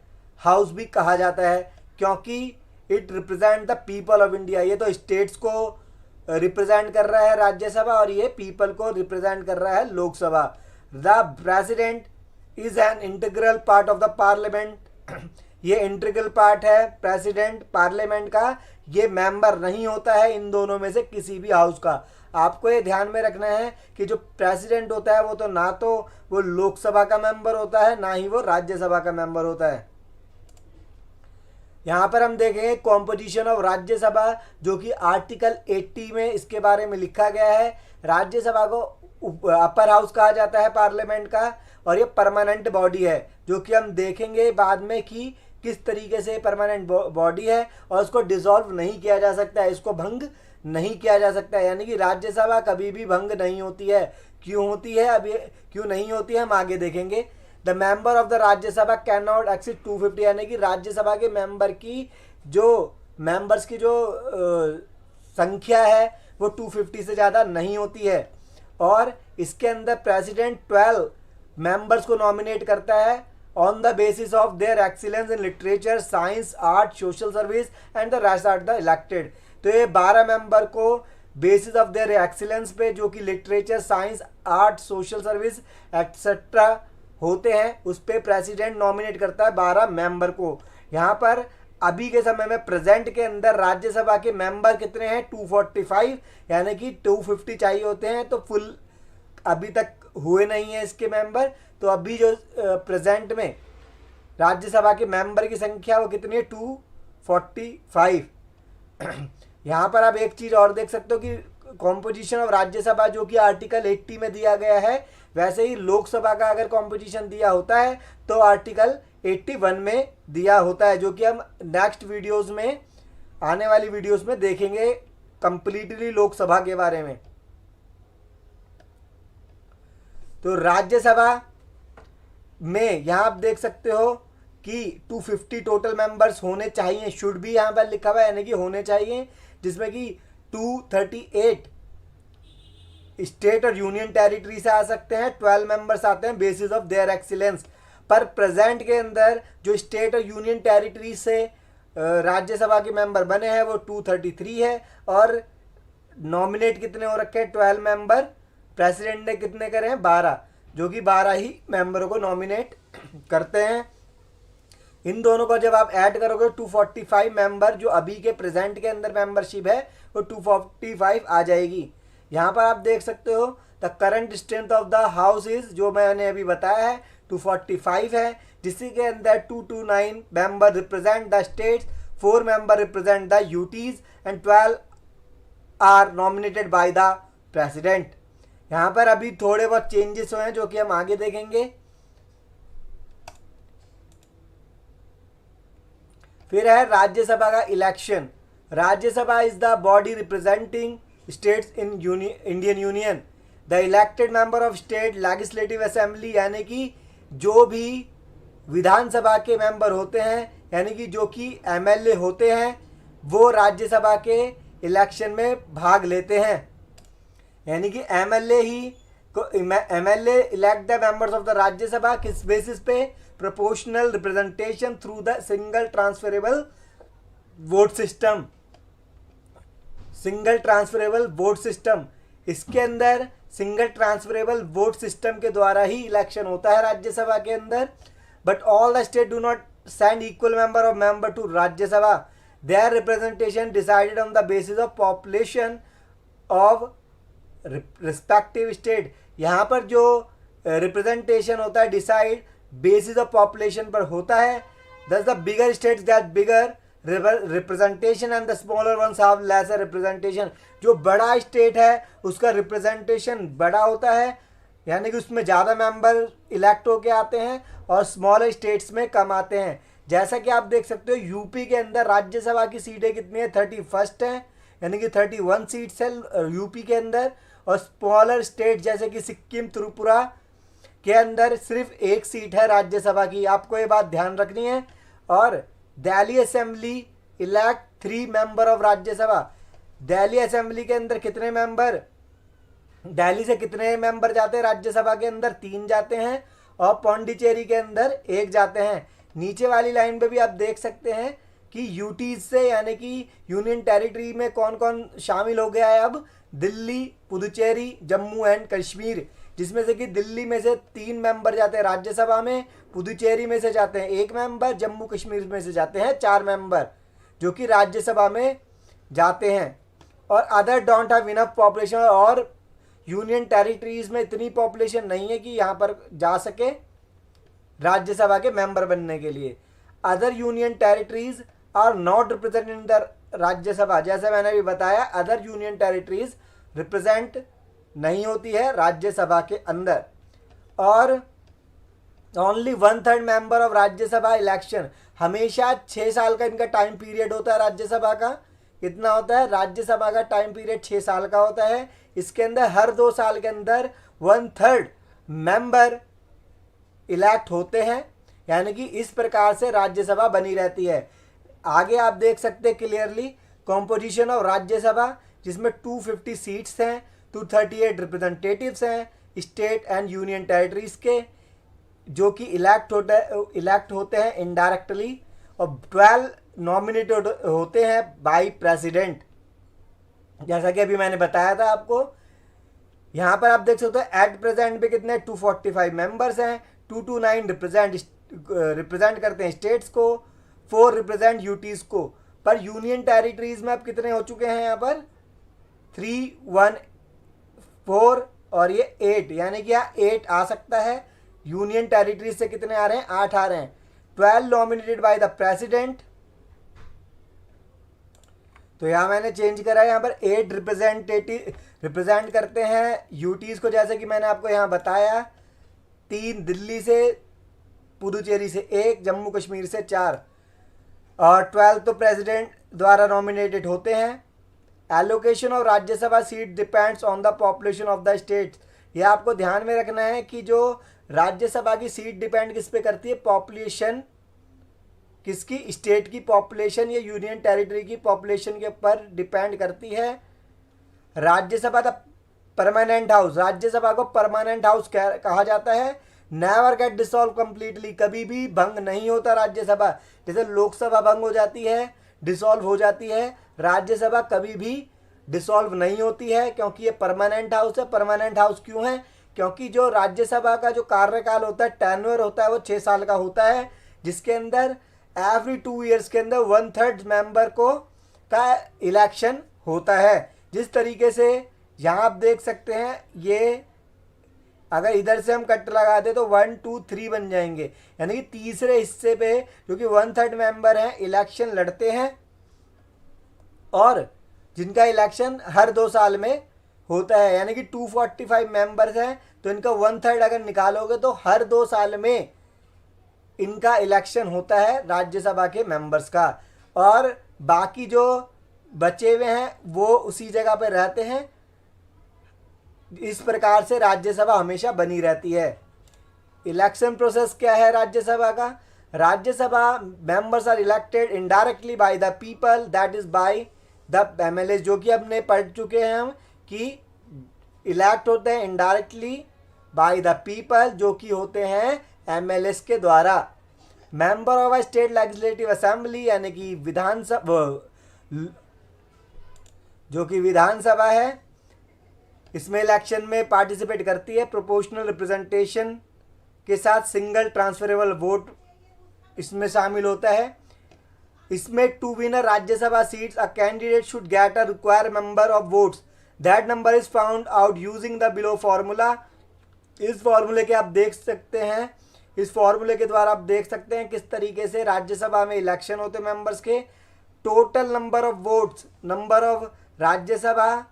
हाउस भी कहा जाता है, क्योंकि it represent the people of India. ये तो स्टेट्स को रिप्रेजेंट कर रहा है राज्यसभा, और ये पीपल को रिप्रेजेंट कर रहा है Lok Sabha. The president is an integral part of the parliament. ये इंटीग्रल पार्ट है प्रेसिडेंट पार्लियामेंट का, ये मेंबर नहीं होता है इन दोनों में से किसी भी हाउस का। आपको ये ध्यान में रखना है कि जो प्रेसिडेंट होता है वो तो ना तो वो लोकसभा का मेंबर होता है, ना ही वो राज्यसभा का मेंबर होता है। यहाँ पर हम देखेंगे कॉम्पोजिशन ऑफ राज्यसभा, जो कि आर्टिकल 80 में इसके बारे में लिखा गया है। राज्यसभा को अपर हाउस कहा जाता है पार्लियामेंट का, और ये परमानेंट बॉडी है, जो कि हम देखेंगे बाद में कि किस तरीके से परमानेंट बॉडी है, और उसको डिसॉल्व नहीं किया जा सकता है, इसको भंग नहीं किया जा सकता है। यानी कि राज्यसभा कभी भी भंग नहीं होती है। क्यों होती है, अब ये क्यों नहीं होती है हम आगे देखेंगे। The member of the Rajya Sabha can not exceed 250, यानी कि राज्यसभा के मेंबर की जो मेंबर्स की जो संख्या है वो 250 से ज़्यादा नहीं होती है। और इसके अंदर प्रेसिडेंट 12 मेंबर्स को नॉमिनेट करता है on the basis of their excellence in literature, science, art, social service and the rest are the elected. तो ये 12 मेंबर को बेसिस ऑफ देयर एक्सीलेंस पे, जो कि literature, science, art, social service etcetera होते हैं, उस पर प्रेसिडेंट नॉमिनेट करता है 12 मेंबर को। यहाँ पर अभी के समय में प्रेजेंट के अंदर राज्यसभा के मेंबर कितने हैं? 245, यानी कि 250 चाहिए होते हैं, तो फुल अभी तक हुए नहीं है इसके मेंबर। तो अभी जो प्रेजेंट में राज्यसभा के मेंबर की संख्या वो कितनी है? 245। यहाँ पर आप एक चीज़ और देख सकते हो कि कॉम्पोजिशन ऑफ राज्यसभा जो कि आर्टिकल 80 में दिया गया है, वैसे ही लोकसभा का अगर कॉम्पोजिशन दिया होता है तो आर्टिकल 81 में दिया होता है, जो कि हम नेक्स्ट वीडियोस में, आने वाली वीडियोस में देखेंगे कंप्लीटली लोकसभा के बारे में। तो राज्यसभा में यहाँ आप देख सकते हो कि 250 टोटल मेंबर्स होने चाहिए, शुड भी यहाँ पर लिखा हुआ है, यानी कि होने चाहिए, जिसमें कि 238 स्टेट और यूनियन टेरिटरी से आ सकते हैं, 12 मेंबर्स आते हैं बेसिस ऑफ देयर एक्सीलेंस। पर प्रेजेंट के अंदर जो स्टेट और यूनियन टेरिटरी से राज्यसभा के मेंबर बने हैं वो 233 है, और नॉमिनेट कितने हो रखे हैं, 12 मेंबर। प्रेसिडेंट ने कितने करे हैं, 12, जो कि 12 ही मेंबरों को नॉमिनेट करते हैं। इन दोनों को जब आप ऐड करोगे 245 मेंबर, जो अभी के प्रेजेंट के अंदर मेंबरशिप है वो 245 आ जाएगी। यहाँ पर आप देख सकते हो the current strength of the house is, जो मैंने अभी बताया है, 245 है, जिसके के अंदर 229 member represent the states, 4 member represent the UTs and 12 are nominated by the president. यहाँ पर अभी थोड़े बहुत चेंजेस हुए हैं जो कि हम आगे देखेंगे। फिर है राज्यसभा का election. Rajya Sabha is the body representing states in Indian union. The elected member of state legislative assembly, यानी कि जो भी विधानसभा के मेंबर होते हैं, यानी कि जो कि एमएलए होते हैं, वो राज्यसभा के इलेक्शन में भाग लेते हैं। यानी कि MLA elect the members of the Rajya Sabha किस बेसिस पे, proportional representation through the single transferable vote system. Single transferable vote system, इसके अंदर सिंगल ट्रांसफरेबल वोट सिस्टम के द्वारा ही इलेक्शन होता है राज्यसभा के अंदर। But all the state do not send equal member to Rajya Sabha. Their representation decided on the basis of population of respective state. यहाँ पर जो रिप्रेजेंटेशन होता है डिसाइड बेसिस ऑफ पॉपुलेशन पर होता है। दस the bigger states that bigger representation and the smaller once have laser representation. जो बड़ा स्टेट है उसका रिप्रेजेंटेशन बड़ा होता है, यानी कि उसमें ज़्यादा मेंबर इलेक्ट होके आते हैं, और स्मॉलर स्टेट्स में कम आते हैं। जैसा कि आप देख सकते हो यूपी के अंदर राज्यसभा की सीटें कितनी है, 31 है, यानी कि 31 सीट्स है यूपी के अंदर। और स्मॉलर स्टेट जैसे कि सिक्किम, त्रिपुरा के अंदर सिर्फ 1 सीट है राज्यसभा की, आपको ये बात ध्यान रखनी है। और Delhi assembly elect 3 member of Rajya Sabha. Delhi assembly के अंदर कितने मेंबर, दिल्ली से कितने मेंबर जाते हैं राज्यसभा के अंदर, 3 जाते हैं, और पौंडीचेरी के अंदर 1 जाते हैं। नीचे वाली लाइन पे भी आप देख सकते हैं कि यूटीज से, यानी कि यूनियन टेरिटरी में कौन कौन शामिल हो गया है अब, दिल्ली, पुदुचेरी, जम्मू एंड कश्मीर, जिसमें से कि दिल्ली में से 3 मेंबर जाते हैं राज्यसभा में, पुदुचेरी में से जाते हैं 1 मेंबर, जम्मू कश्मीर में से जाते हैं 4 मेंबर जो कि राज्यसभा में जाते हैं। और other don't have enough population, और यूनियन टेरिटरीज में इतनी पॉपुलेशन नहीं है कि यहाँ पर जा सके राज्यसभा के मेंबर बनने के लिए। Other union territories are not represented in the Rajya Sabha. जैसे मैंने भी बताया, अदर यूनियन टेरिटरीज रिप्रेजेंट नहीं होती है राज्यसभा के अंदर। और only 1/3 member of Rajya Sabha election, हमेशा 6 साल का इनका टाइम पीरियड होता है राज्यसभा का। कितना होता है, राज्यसभा का टाइम पीरियड 6 साल का होता है। इसके अंदर हर 2 साल के अंदर 1/3 मेंबर इलेक्ट होते हैं, यानी कि इस प्रकार से राज्यसभा बनी रहती है। आगे आप देख सकते हैं क्लियरली कॉम्पोजिशन ऑफ राज्यसभा, जिसमें 250 सीट्स हैं, 238 रिप्रेजेंटेटिव्स हैं स्टेट एंड यूनियन टेरिटरीज के, जो कि इलेक्ट होते हैं इनडायरेक्टली, और 12 नॉमिनेटेड होते हैं बाय प्रेसिडेंट, जैसा कि अभी मैंने बताया था आपको। यहाँ पर आप देख सकते हो एट प्रेजेंट पे कितने 245 मेंबर्स हैं, 229 रिप्रेजेंट करते हैं स्टेट्स को, 4 रिप्रेजेंट यूटीज को। पर यूनियन टेरिटरीज में अब कितने हो चुके हैं यहाँ पर, 3, 1, 4 और ये 8, यानी कि यहाँ 8 आ सकता है। यूनियन टेरिटरीज से कितने आ रहे हैं, 8 आ रहे हैं। 12 नॉमिनेटेड बाय द प्रेसिडेंट, तो यहाँ मैंने चेंज करा है, यहाँ पर 8 रिप्रेजेंट करते हैं यूटीज को, जैसे कि मैंने आपको यहाँ बताया। 3 दिल्ली से, पुदुचेरी से 1, जम्मू कश्मीर से 4, और 12 तो प्रेसिडेंट द्वारा नॉमिनेटेड होते हैं। Allocation of Rajya Sabha seat depends on the population of the states, ये आपको ध्यान में रखना है कि जो राज्यसभा की सीट डिपेंड किस पे करती है, पॉपुलेशन, किसकी, स्टेट की पॉपुलेशन या यूनियन टेरिटरी की पॉपुलेशन के ऊपर डिपेंड करती है। Rajya Sabha the permanent house, Rajya Sabha को परमानेंट हाउस कहा जाता है। नेवर गेट डिसॉल्व कंप्लीटली, कभी भी भंग नहीं होता राज्यसभा। जैसे लोकसभा भंग हो जाती है, डिसॉल्व हो जाती है, राज्यसभा कभी भी डिसॉल्व नहीं होती है, क्योंकि ये परमानेंट हाउस है। परमानेंट हाउस क्यों है? क्योंकि जो राज्यसभा का जो कार्यकाल होता है, टेन्योर होता है, वो 6 साल का होता है, जिसके अंदर एवरी 2 ईयर्स के अंदर 1/3 मेंबर को का इलेक्शन होता है। जिस तरीके से यहाँ आप देख सकते हैं, ये अगर इधर से हम कट लगा दे तो 1 2 3 बन जाएंगे, यानी कि तीसरे हिस्से पे जो कि 1/3 मेंबर हैं इलेक्शन लड़ते हैं, और जिनका इलेक्शन हर 2 साल में होता है, यानी कि 245 मेंबर्स हैं, तो इनका 1/3 अगर निकालोगे तो हर 2 साल में इनका इलेक्शन होता है राज्यसभा के मेंबर्स का, और बाकी जो बचे हुए हैं वो उसी जगह पर रहते हैं। इस प्रकार से राज्यसभा हमेशा बनी रहती है। इलेक्शन प्रोसेस क्या है राज्यसभा का? Rajya Sabha members are elected indirectly by the people, that is by the MLA, जो कि हमने पढ़ चुके हैं हम कि इलेक्ट होते हैं इनडायरेक्टली बाय द पीपल, जो कि होते हैं एमएलएस के द्वारा। Member of a state legislative assembly, यानी कि विधानसभा, जो कि विधानसभा है, इसमें इलेक्शन में पार्टिसिपेट करती है। प्रोपोर्शनल रिप्रेजेंटेशन के साथ सिंगल ट्रांसफरेबल वोट इसमें शामिल होता है। इसमें to win a Rajya Sabha seats a candidate should get a required number of votes, that number is found out using the below formula. इस फॉर्मूले के आप देख सकते हैं, इस फॉर्मूले के द्वारा आप देख सकते हैं किस तरीके से राज्यसभा में इलेक्शन होते हैं मेंबर्स के। Total number of votes, number of Rajya Sabha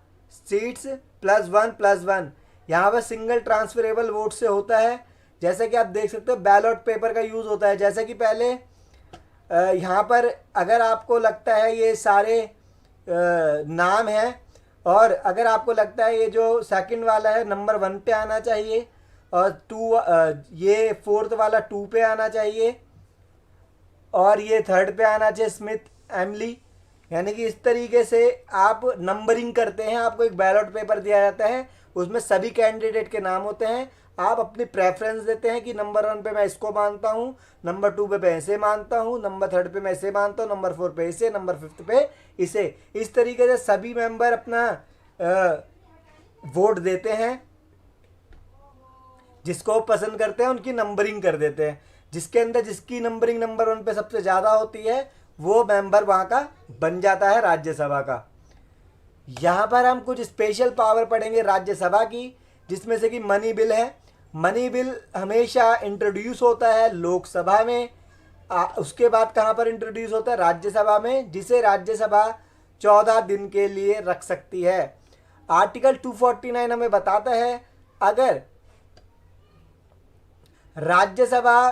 seats +1 यहाँ पर सिंगल ट्रांसफरेबल वोट से होता है। जैसे कि आप देख सकते हो बैलेट पेपर का यूज़ होता है। जैसे कि पहले यहाँ पर अगर आपको लगता है ये सारे नाम हैं, और अगर आपको लगता है ये जो सेकंड वाला है नंबर 1 पे आना चाहिए, और 2 ये 4th वाला 2 पे आना चाहिए, और ये 3rd पे आना चाहिए स्मिथ एमली, यानी कि इस तरीके से आप नंबरिंग करते हैं। आपको एक बैलेट पेपर दिया जाता है, उसमें सभी कैंडिडेट के नाम होते हैं। आप अपनी प्रेफरेंस देते हैं कि नंबर 1 पे मैं इसको मानता हूँ, नंबर 2 पे मैं ऐसे मानता हूँ, नंबर 3rd पे मैं ऐसे मानता हूँ, नंबर 4 पे इसे, नंबर 5th पे इसे। इस तरीके से सभी मेंबर अपना वोट देते हैं, जिसको पसंद करते हैं उनकी नंबरिंग कर देते हैं। जिसके अंदर जिसकी नंबरिंग नंबर 1 पे सबसे ज़्यादा होती है वो मेंबर वहाँ का बन जाता है राज्यसभा का। यहाँ पर हम कुछ स्पेशल पावर पढ़ेंगे राज्यसभा की, जिसमें से कि मनी बिल है। मनी बिल हमेशा इंट्रोड्यूस होता है लोकसभा में, उसके बाद कहाँ पर इंट्रोड्यूस होता है? राज्यसभा में, जिसे राज्यसभा 14 दिन के लिए रख सकती है। आर्टिकल 249 हमें बताता है अगर राज्यसभा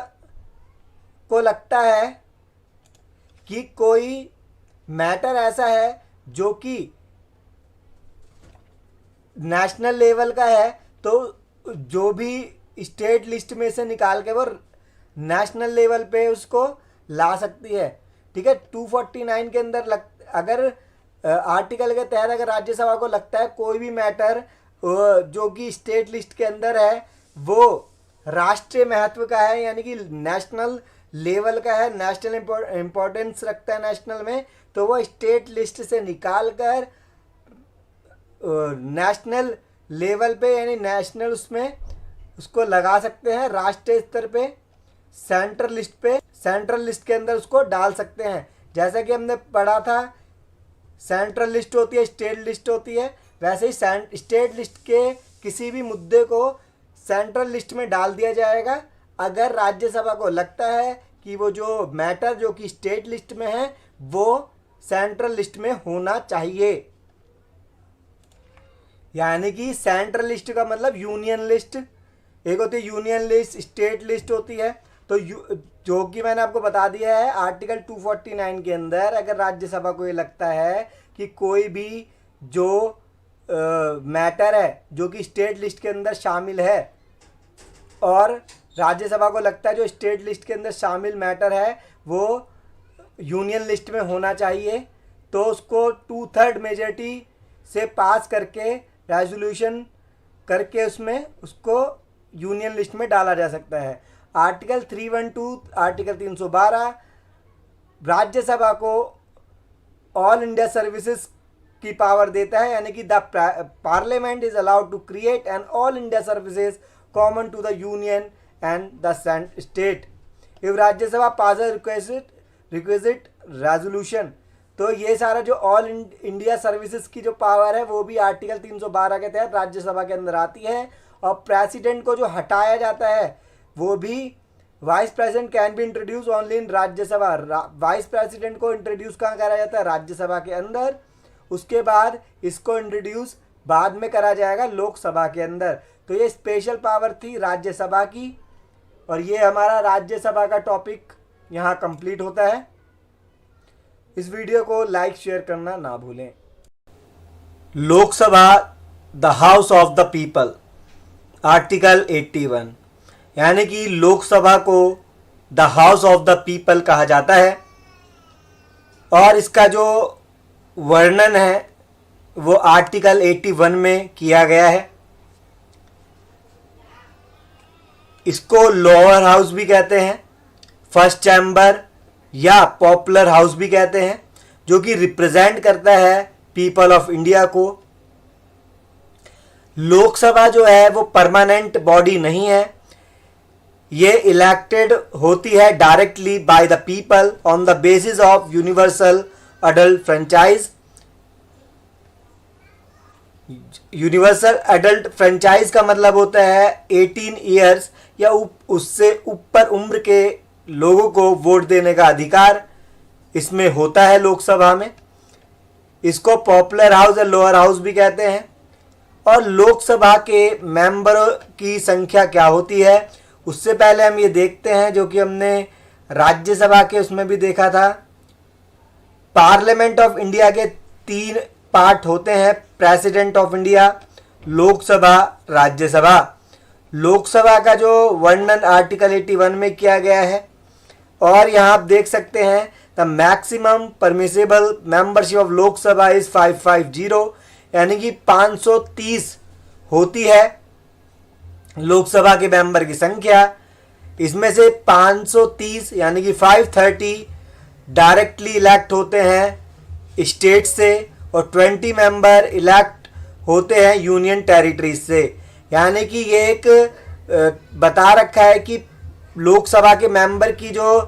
को लगता है कि कोई मैटर ऐसा है जो कि नेशनल लेवल का है, तो जो भी स्टेट लिस्ट में से निकाल के वो नेशनल लेवल पे उसको ला सकती है। ठीक है, 249 के अंदर अगर आर्टिकल के तहत अगर राज्यसभा को लगता है कोई भी मैटर जो कि स्टेट लिस्ट के अंदर है वो राष्ट्रीय महत्व का है, यानी कि नेशनल लेवल का है, नेशनल इम्पोर्टेंस रखता है नेशनल में, तो वो स्टेट लिस्ट से निकाल कर नेशनल लेवल पे यानी नेशनल उसमें उसको लगा सकते हैं। राष्ट्रीय स्तर पे सेंट्रल लिस्ट पे, सेंट्रल लिस्ट के अंदर उसको डाल सकते हैं। जैसा कि हमने पढ़ा था सेंट्रल लिस्ट होती है, स्टेट लिस्ट होती है, वैसे ही स्टेट लिस्ट के किसी भी मुद्दे को सेंट्रल लिस्ट में डाल दिया जाएगा अगर राज्यसभा को लगता है कि वो जो मैटर जो कि स्टेट लिस्ट में है वो सेंट्रल लिस्ट में होना चाहिए। यानी कि सेंट्रल लिस्ट का मतलब यूनियन लिस्ट, एक होती है यूनियन लिस्ट, स्टेट लिस्ट होती है। तो जो कि मैंने आपको बता दिया है आर्टिकल 249 के अंदर अगर राज्यसभा को ये लगता है कि कोई भी जो मैटर है जो कि स्टेट लिस्ट के अंदर शामिल है और राज्यसभा को लगता है जो स्टेट लिस्ट के अंदर शामिल मैटर है वो यूनियन लिस्ट में होना चाहिए, तो उसको 2/3 मेजॉरिटी से पास करके रेजोल्यूशन करके उसमें उसको यूनियन लिस्ट में डाला जा सकता है। आर्टिकल 312 आर्टिकल 312 राज्यसभा को ऑल इंडिया सर्विसेज की पावर देता है, यानी कि the parliament is allowed to create an all India services common to the union and the state if Rajya Sabha pass requisite resolution. तो ये सारा जो ऑल इंडिया सर्विसेज की जो पावर है वो भी आर्टिकल 312 के तहत राज्यसभा के अंदर आती है। और प्रेसिडेंट को जो हटाया जाता है वो भी vice president can be introduce only in Rajya Sabha. Vice president को इंट्रोड्यूस कहाँ करा जाता है? राज्यसभा के अंदर। उसके बाद इसको इंट्रोड्यूस बाद में करा जाएगा लोकसभा के अंदर। तो ये स्पेशल पावर थी राज्यसभा की और ये हमारा राज्यसभा का टॉपिक यहाँ कंप्लीट होता है। इस वीडियो को लाइक शेयर करना ना भूलें। Lok Sabha the house of the people article 81, यानी कि लोकसभा को the house of the people कहा जाता है और इसका जो वर्णन है वो आर्टिकल 81 में किया गया है। इसको लोअर हाउस भी कहते हैं, फर्स्ट चैम्बर या पॉपुलर हाउस भी कहते हैं, जो कि रिप्रेजेंट करता है पीपल ऑफ इंडिया को। लोकसभा जो है वो परमानेंट बॉडी नहीं है, ये इलेक्टेड होती है directly by the people on the basis of universal adult franchise. Universal adult franchise का मतलब होता है 18 ईयर्स या उससे ऊपर उम्र के लोगों को वोट देने का अधिकार इसमें होता है लोकसभा में। इसको पॉपुलर हाउस या लोअर हाउस भी कहते हैं। और लोकसभा के मेंबरों की संख्या क्या होती है उससे पहले हम ये देखते हैं जो कि हमने राज्यसभा के उसमें भी देखा था। पार्लियामेंट ऑफ इंडिया के 3 पार्ट होते हैं, president of India, Lok Sabha, Rajya Sabha. Lok Sabha का जो वर्णन आर्टिकल 81 में किया गया है और यहाँ आप देख सकते हैं the maximum permissible membership of Lok Sabha is 550, यानी कि 530 होती है लोकसभा के मेंबर की संख्या। इसमें से 530 यानी कि 530 डायरेक्टली इलेक्ट होते हैं स्टेट से और 20 मेंबर इलेक्ट होते हैं यूनियन टेरिटरीज से। यानी कि ये एक बता रखा है कि लोकसभा के मेंबर की जो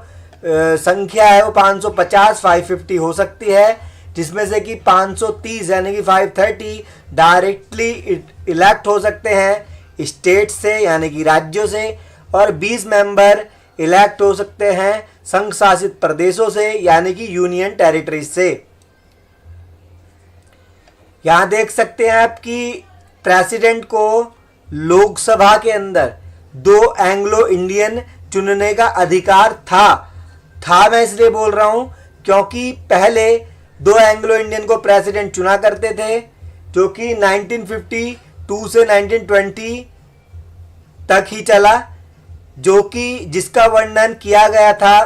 संख्या है वो 550 550 हो सकती है, जिसमें से कि 530 यानी कि 530 डायरेक्टली इलेक्ट हो सकते हैं स्टेट से यानी कि राज्यों से और 20 मेंबर इलेक्ट हो सकते हैं संघ शासित प्रदेशों से यानी कि यूनियन टेरिटरीज से। यहां देख सकते हैं आप कि प्रेसिडेंट को लोकसभा के अंदर 2 एंग्लो इंडियन चुनने का अधिकार था मैं इसलिए बोल रहा हूं क्योंकि पहले 2 एंग्लो इंडियन को प्रेसिडेंट चुना करते थे, जो कि 1952 से 1920 तक ही चला, जो कि जिसका वर्णन किया गया था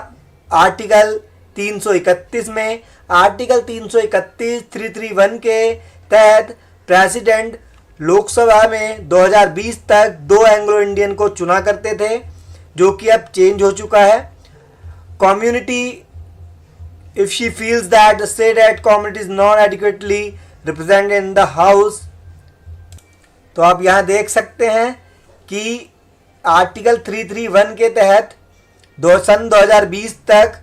आर्टिकल 331 में। आर्टिकल 331 331 के तहत प्रेसिडेंट लोकसभा में 2020 तक 2 एंग्लो इंडियन को चुना करते थे, जो कि अब चेंज हो चुका है। Community if she feels that the state head community is not adequately represented in the house, तो आप यहाँ देख सकते हैं कि आर्टिकल 331 के तहत सन 2020 तक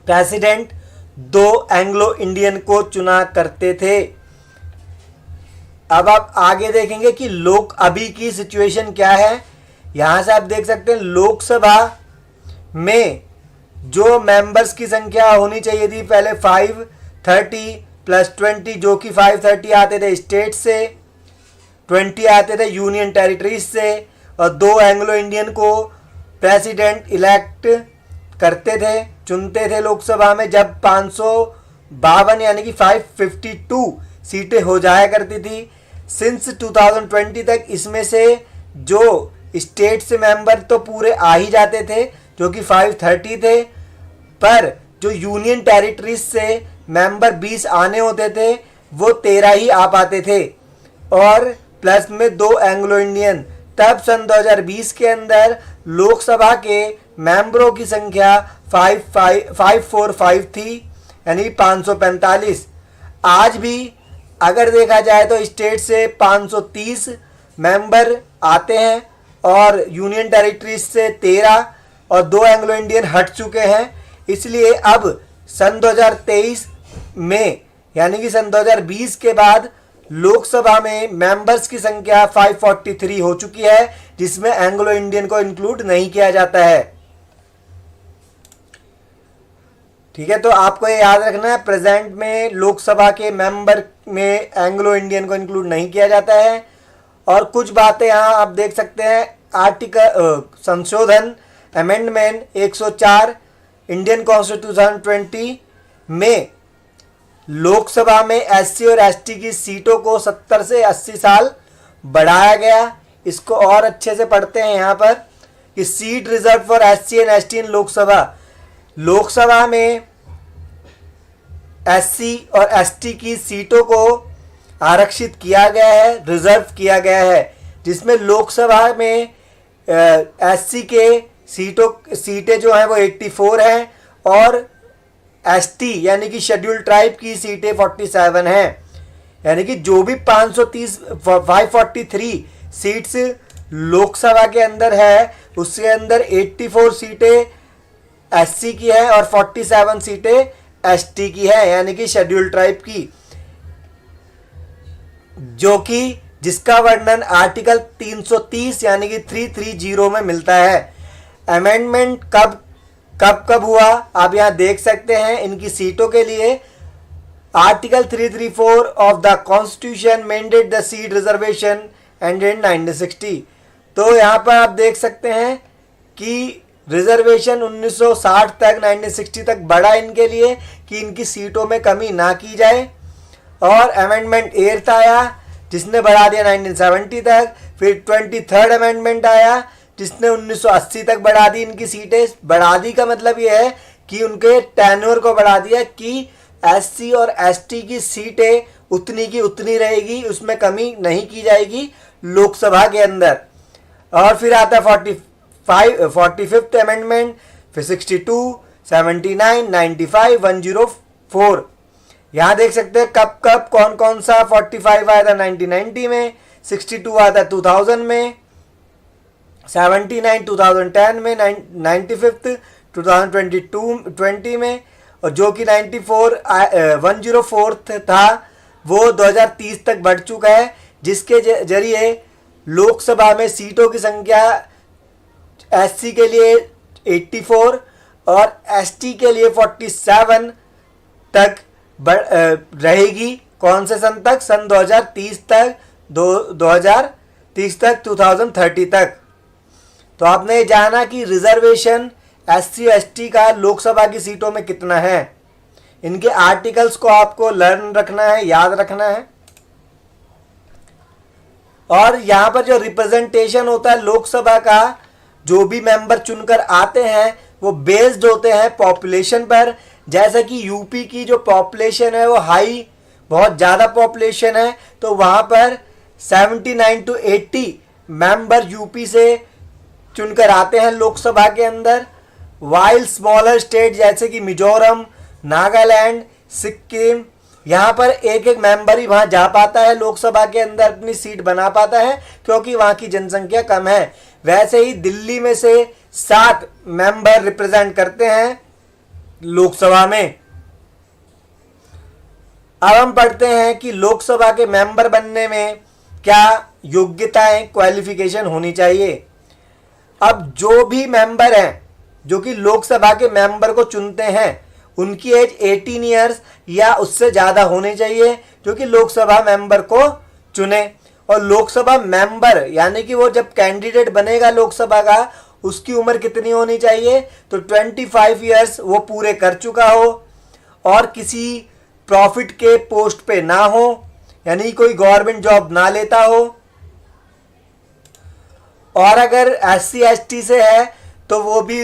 प्रेसिडेंट 2 एंग्लो इंडियन को चुना करते थे। अब आप आगे देखेंगे कि लोक अभी की सिचुएशन क्या है। यहां से आप देख सकते हैं लोकसभा में जो मेंबर्स की संख्या होनी चाहिए थी पहले 530 + 20, जो कि 530 आते थे स्टेट से, 20 आते थे यूनियन टेरिटरीज से और 2 एंग्लो इंडियन को प्रेसिडेंट इलेक्ट करते थे, चुनते थे लोकसभा में। जब 552 यानी कि 552 सीटें हो जाया करती थी। सिंस 2020 तक इसमें से जो स्टेट से मेंबर तो पूरे आ ही जाते थे जो कि 530 थे, पर जो यूनियन टेरिटरीज से मेंबर 20 आने होते थे वो 13 ही आ पाते थे, और प्लस में 2 एंग्लो इंडियन। तब सन 2020 के अंदर लोकसभा के मेंबरों की संख्या 545 थी, यानी 545। आज भी अगर देखा जाए तो स्टेट से 530 मेंबर आते हैं और यूनियन टेरिटरीज से 13 और 2 एंग्लो इंडियन हट चुके हैं। इसलिए अब सन 2023 में यानी कि सन 2020 के बाद लोकसभा में मेंबर्स की संख्या 543 हो चुकी है, जिसमें एंग्लो इंडियन को इंक्लूड नहीं किया जाता है। ठीक है, तो आपको ये याद रखना है, प्रेजेंट में लोकसभा के मेंबर में एंग्लो इंडियन को इंक्लूड नहीं किया जाता है। और कुछ बातें यहाँ आप देख सकते हैं, आर्टिकल संशोधन अमेंडमेंट 104 इंडियन कॉन्स्टिट्यूशन 20 में लोकसभा में एससी और एसटी की सीटों को 70 से 80 साल बढ़ाया गया। इसको और अच्छे से पढ़ते हैं यहाँ पर कि seat reserve for SC and ST in Lok Sabha में एससी और एसटी की सीटों को आरक्षित किया गया है, रिजर्व किया गया है, जिसमें लोकसभा में एससी के सीटें जो हैं वो 84 हैं और एसटी यानी कि शेड्यूल ट्राइब की सीटें 47 हैं। यानी कि जो भी 543 सीट्स लोकसभा के अंदर है उसके अंदर 84 सीटें एससी की है और 47 सीटें एसटी की है, यानी कि शेड्यूल ट्राइब की, जो कि जिसका वर्णन आर्टिकल 330 यानी कि 330 में मिलता है। अमेंडमेंट कब हुआ आप यहां देख सकते हैं इनकी सीटों के लिए। Article 334 of the constitution मेंडेड the seat reservation and in 1960। तो यहां पर आप देख सकते हैं कि रिजर्वेशन 1960 तक 1960 तक बढ़ा इनके लिए कि इनकी सीटों में कमी ना की जाए। और अमेंडमेंट 8 आया जिसने बढ़ा दिया 1970 तक। फिर 23rd अमेंडमेंट आया जिसने 1980 तक बढ़ा दी इनकी सीटें। बढ़ा दी का मतलब यह है कि उनके टेन्योर को बढ़ा दिया कि एससी और एसटी की सीटें उतनी की उतनी रहेगी, उसमें कमी नहीं की जाएगी लोकसभा के अंदर। और फिर आता है 45th अमेंडमेंट, फिर 62, 79, 95, 104। यहाँ देख सकते हैं कब कौन कौन सा 45 आया था 1990 में, 62 आया था 2000 में, 79 2010 में, 95 2020 में, और जो कि 104 था वो 2030 तक बढ़ चुका है, जिसके जरिए लोकसभा में सीटों की संख्या एससी के लिए 84 और एसटी के लिए 47 तक रहेगी। कौन से सन तक? सन 2030 तक, 2030 तक, 2030 तक। तो आपने जाना कि रिजर्वेशन एससी एसटी का लोकसभा की सीटों में कितना है। इनके आर्टिकल्स को आपको लर्न रखना है, याद रखना है। और यहां पर जो रिप्रेजेंटेशन होता है लोकसभा का, जो भी मेंबर चुनकर आते हैं वो बेस्ड होते हैं पॉपुलेशन पर। जैसे कि यूपी की जो पॉपुलेशन है वो हाई, बहुत ज़्यादा पॉपुलेशन है, तो वहाँ पर 79 to 80 मेंबर यूपी से चुनकर आते हैं लोकसभा के अंदर। वाइल स्मॉलर स्टेट जैसे कि मिजोरम, नागालैंड, सिक्किम, यहाँ पर एक एक मेंबर ही वहाँ जा पाता है लोकसभा के अंदर, अपनी सीट बना पाता है क्योंकि वहाँ की जनसंख्या कम है। वैसे ही दिल्ली में से 7 मेंबर रिप्रेजेंट करते हैं लोकसभा में। अब हम पढ़ते हैं कि लोकसभा के मेंबर बनने में क्या योग्यताएं, क्वालिफिकेशन होनी चाहिए। अब जो भी मेंबर हैं जो कि लोकसभा के मेंबर को चुनते हैं, उनकी एज 18 ईयर्स या उससे ज़्यादा होनी चाहिए जो कि लोकसभा मेंबर को चुने। और लोकसभा मेंबर यानी कि वो जब कैंडिडेट बनेगा लोकसभा का, उसकी उम्र कितनी होनी चाहिए? तो 25 ईयर्स वो पूरे कर चुका हो और किसी प्रॉफिट के पोस्ट पे ना हो, यानी कोई गवर्नमेंट जॉब ना लेता हो, और अगर SC ST से है तो वो भी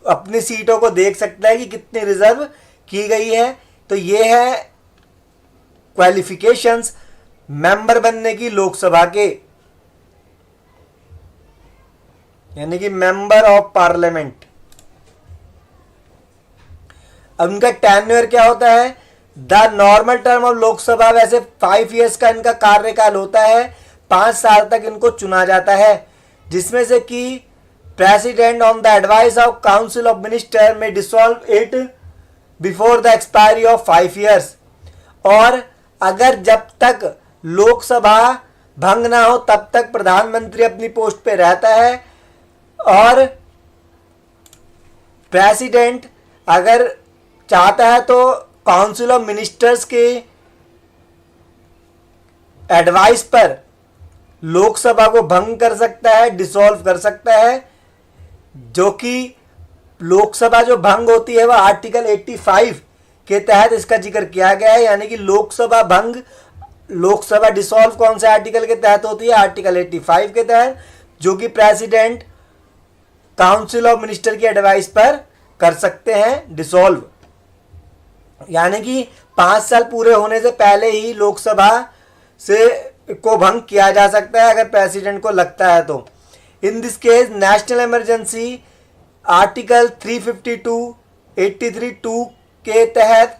अपनी सीटों को देख सकता है कि कितनी रिजर्व की गई है। तो ये है क्वालिफिकेशंस मेंबर बनने की लोकसभा के, यानी कि मेंबर ऑफ पार्लियामेंट। अब इनका टेन्योर क्या होता है? The normal term of Lok Sabha, वैसे 5 ईयर्स का इनका कार्यकाल होता है, 5 साल तक इनको चुना जाता है, जिसमें से कि president on the advice of council of minister may dissolve it before the expiry of 5 years. और अगर जब तक लोकसभा भंग ना हो तब तक प्रधानमंत्री अपनी पोस्ट पे रहता है, और प्रेसिडेंट अगर चाहता है तो काउंसिल ऑफ मिनिस्टर्स के एडवाइस पर लोकसभा को भंग कर सकता है, डिसॉल्व कर सकता है। जो कि लोकसभा जो भंग होती है वह आर्टिकल 85 के तहत इसका जिक्र किया गया है, यानी कि लोकसभा भंग, लोकसभा डिसॉल्व कौन से आर्टिकल के तहत होती है? आर्टिकल 85 के तहत, जो कि प्रेसिडेंट काउंसिल ऑफ मिनिस्टर की एडवाइस पर कर सकते हैं डिसॉल्व। यानी कि 5 साल पूरे होने से पहले ही लोकसभा से को भंग किया जा सकता है अगर प्रेसिडेंट को लगता है तो। In this case national emergency article 352 83(2) के तहत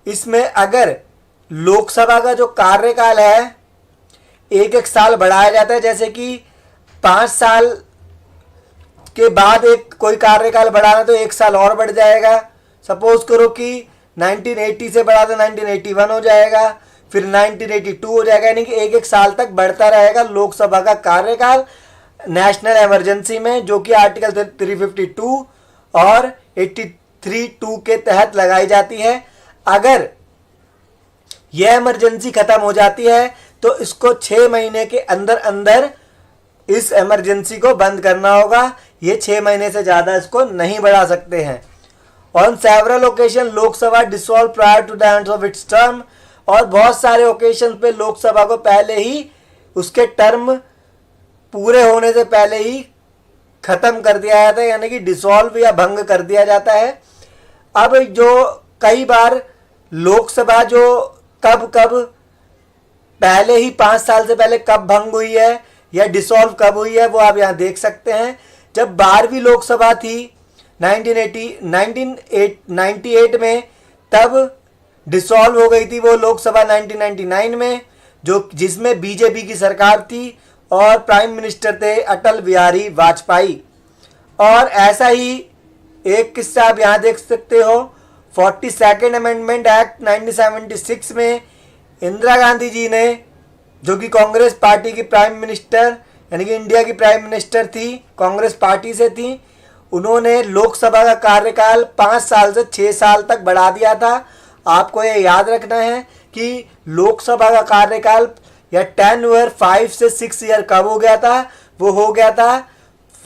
इसमें अगर लोकसभा का जो कार्यकाल है 1 साल बढ़ाया जाता है, जैसे कि 5 साल के बाद एक कोई कार्यकाल बढ़ाना तो 1 साल और बढ़ जाएगा। सपोज करो कि 1980 से बढ़ा तो 1981 हो जाएगा, फिर 1982 हो जाएगा, यानी कि 1 साल तक बढ़ता रहेगा लोकसभा का कार्यकाल नेशनल इमरजेंसी में, जो कि आर्टिकल 352 और 83(2) के तहत लगाई जाती है। अगर यह इमरजेंसी खत्म हो जाती है तो इसको 6 महीने के अंदर अंदर इस इमरजेंसी को बंद करना होगा। ये 6 महीने से ज्यादा इसको नहीं बढ़ा सकते हैं। On several occasion Lok Sabha dissolve prior to the end of its term, और बहुत सारे ओकेजन पे लोकसभा को पहले ही उसके टर्म पूरे होने से पहले ही खत्म कर दिया जाता है, यानी कि डिसॉल्व या भंग कर दिया जाता है। अब जो कई बार लोकसभा जो कब पहले ही 5 साल से पहले कब भंग हुई है या डिसॉल्व कब हुई है वो आप यहाँ देख सकते हैं। जब 12वीं लोकसभा थी 1998 में, तब डिसॉल्व हो गई थी वो लोकसभा 1999 में, जो जिसमें बीजेपी की सरकार थी और प्राइम मिनिस्टर थे अटल बिहारी वाजपेयी। और ऐसा ही एक किस्सा आप यहाँ देख सकते हो, 42nd अमेंडमेंट एक्ट 1976 में इंदिरा गांधी जी ने, जो कि कांग्रेस पार्टी की प्राइम मिनिस्टर यानी कि इंडिया की प्राइम मिनिस्टर थी, कांग्रेस पार्टी से थी, उन्होंने लोकसभा का कार्यकाल 5 साल से 6 साल तक बढ़ा दिया था। आपको ये याद रखना है कि लोकसभा का कार्यकाल या टेन्योर 5 से 6 ईयर कब हो गया था? वो हो गया था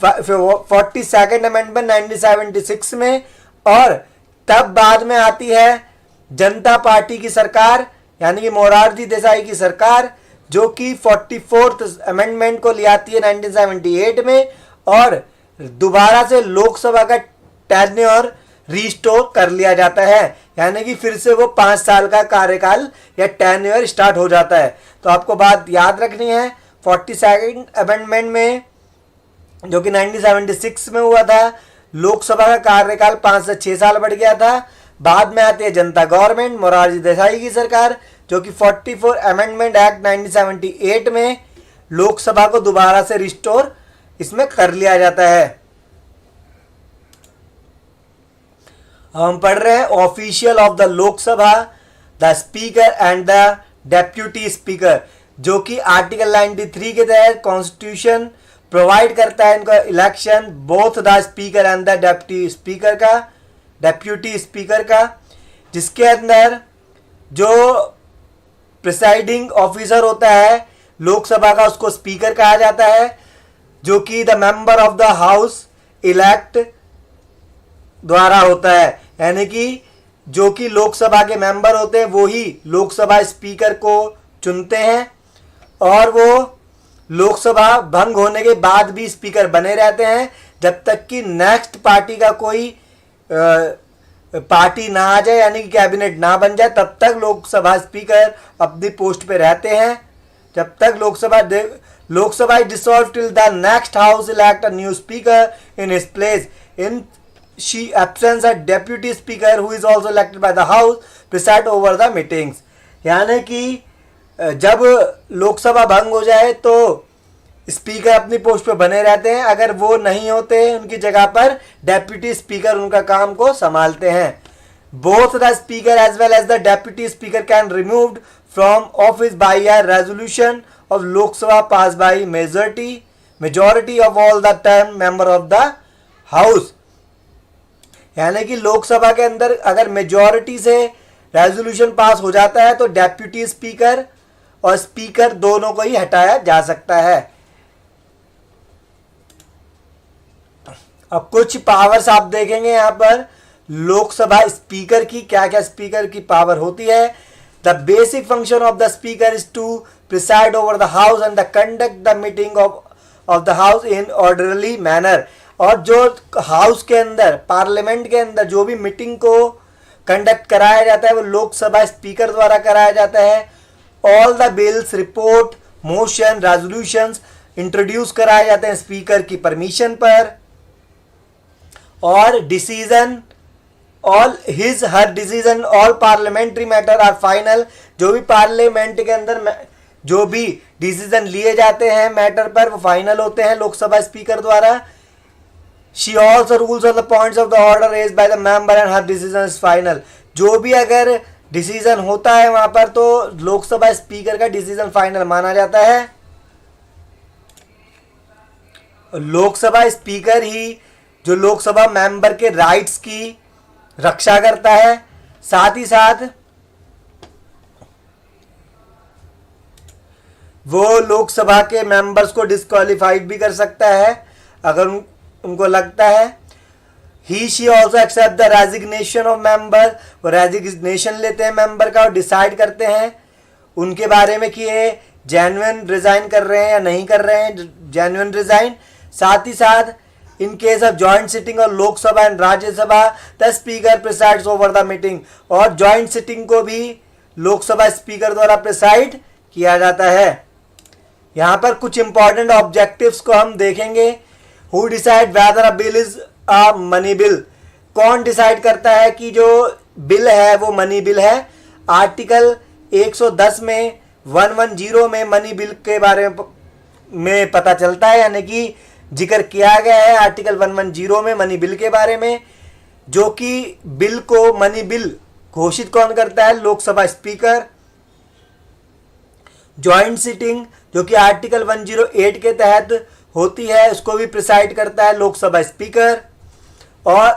42nd अमेंडमेंट 1976 में। और तब बाद में आती है जनता पार्टी की सरकार यानी कि मोरारजी देसाई की सरकार, जो कि 44th अमेंडमेंट को ले आती है 1978 में, और दोबारा से लोकसभा का टेन्योर रिस्टोर कर लिया जाता है, यानी कि फिर से वो 5 साल का कार्यकाल या टेन्योर स्टार्ट हो जाता है। तो आपको बात याद रखनी है, 42nd अमेंडमेंट में जो कि 1976 में हुआ था, लोकसभा का कार्यकाल 5 से 6 साल बढ़ गया था। बाद में आती है जनता गवर्नमेंट, मोरारजी देसाई की सरकार, जो कि 44 अमेंडमेंट एक्ट 1978 में लोकसभा को दोबारा से रिस्टोर इसमें कर लिया जाता है। हम पढ़ रहे हैं official of the Lok Sabha, the speaker and the deputy speaker, जो कि आर्टिकल 93 के तहत कॉन्स्टिट्यूशन प्रोवाइड करता है इनका election both the speaker and the deputy speaker का, जिसके अंदर जो प्रिसाइडिंग ऑफिसर होता है लोकसभा का उसको स्पीकर कहा जाता है, जो कि the member of the house elect द्वारा होता है। यानी कि जो कि लोकसभा के मेंबर होते हैं वो ही लोकसभा स्पीकर को चुनते हैं, और वो लोकसभा भंग होने के बाद भी स्पीकर बने रहते हैं जब तक कि नेक्स्ट पार्टी का कोई पार्टी ना आ जाए, यानी कि कैबिनेट ना बन जाए, तब तक लोकसभा स्पीकर अपनी पोस्ट पे रहते हैं। जब तक Lok Sabha is dissolve till the next house elect a new speaker in his place. In she absents a deputy speaker who is also elected by the house preside over the meetings। यानी कि जब लोकसभा भंग हो जाए तो स्पीकर अपनी post पे बने रहते हैं, अगर वो नहीं होते उनकी जगह पर डेप्यूटी स्पीकर उनका काम को संभालते हैं। Both the speaker as well as the deputy speaker can removed from office by a resolution of Lok Sabha pass by majority of all the term member of the house. यानी कि लोकसभा के अंदर अगर मेजॉरिटी से रेजोल्यूशन पास हो जाता है तो डेप्यूटी स्पीकर और स्पीकर दोनों को ही हटाया जा सकता है। अब कुछ पावर्स आप देखेंगे यहाँ पर लोकसभा स्पीकर की, क्या क्या स्पीकर की पावर होती है। The basic function of the speaker is to preside over the house and the conduct the meeting of the house in orderly manner. और जो हाउस के अंदर, पार्लियामेंट के अंदर जो भी मीटिंग को कंडक्ट कराया जाता है वो लोकसभा स्पीकर द्वारा कराया जाता है। All the bills, report, motion, resolutions introduce कराए जाते हैं स्पीकर की परमिशन पर। और decision, all his her decision, all parliamentary matter are final. जो भी पार्लियामेंट के अंदर जो भी डिसीजन लिए जाते हैं मैटर पर वो फाइनल होते हैं लोकसभा स्पीकर द्वारा। She also rules on the points of the order raised by the member and her decision is final। जो भी अगर डिसीजन होता है वहां पर तो लोकसभा स्पीकर का डिसीजन फाइनल माना जाता है। लोकसभा स्पीकर ही जो लोकसभा मेंबर के राइट्स की रक्षा करता है, साथ ही साथ वो लोकसभा के मेंबर्स को डिस्क्वालीफाइड भी कर सकता है अगर उनको लगता है। He she also accept the resignation of member. वो रेजिग्नेशन लेते हैं मेंबर का और डिसाइड करते हैं उनके बारे में कि ये जेन्युइन रिजाइन कर रहे हैं या नहीं कर रहे हैं, जेन्युइन रिजाइन। साथ ही साथ in case of joint sitting और Lok Sabha and Rajya Sabha the speaker presides over the meeting. और जॉइंट सिटिंग को भी लोकसभा स्पीकर द्वारा प्रिसाइड किया जाता है। यहाँ पर कुछ इंपॉर्टेंट ऑब्जेक्टिव्स को हम देखेंगे। Who decide whether a bill is a money bill? कौन डिसाइड करता है कि जो बिल है वो मनी बिल है। आर्टिकल 110 में 110 में मनी बिल के बारे में पता चलता है, यानी कि जिक्र किया गया है आर्टिकल 110 में मनी बिल के बारे में। जो कि बिल को मनी बिल घोषित कौन करता है? लोकसभा स्पीकर। जॉइंट सिटिंग जो कि आर्टिकल 108 के तहत होती है उसको भी प्रिसाइड करता है लोकसभा स्पीकर। और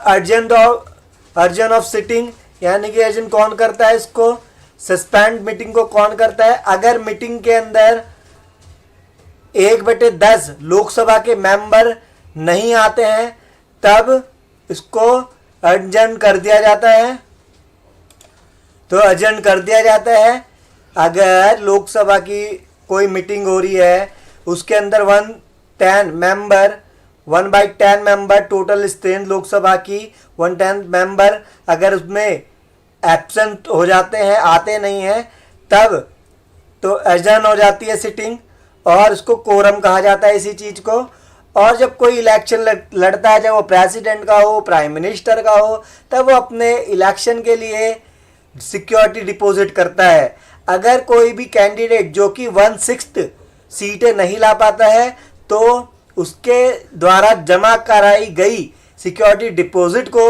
अर्जन ऑफ सिटिंग, यानी कि अर्जन कौन करता है इसको? सस्पेंड मीटिंग को कौन करता है? अगर मीटिंग के अंदर 1/10 लोकसभा के मेंबर नहीं आते हैं तब इसको अर्जन कर दिया जाता है। तो अर्जन कर दिया जाता है अगर लोकसभा की कोई मीटिंग हो रही है उसके अंदर 1/10 मेंबर टोटल स्ट्रेंथ लोकसभा की 1/10 मेंबर अगर उसमें एब्सेंट हो जाते हैं, आते नहीं हैं, तब तो एडजर्न हो जाती है सिटिंग और इसको कोरम कहा जाता है इसी चीज़ को। और जब कोई इलेक्शन लड़ता है, चाहे वो प्रेसिडेंट का हो, प्राइम मिनिस्टर का हो, तब वो अपने इलेक्शन के लिए सिक्योरिटी डिपॉजिट करता है। अगर कोई भी कैंडिडेट जो कि 1/6 सीटें नहीं ला पाता है तो उसके द्वारा जमा कराई गई सिक्योरिटी डिपॉजिट को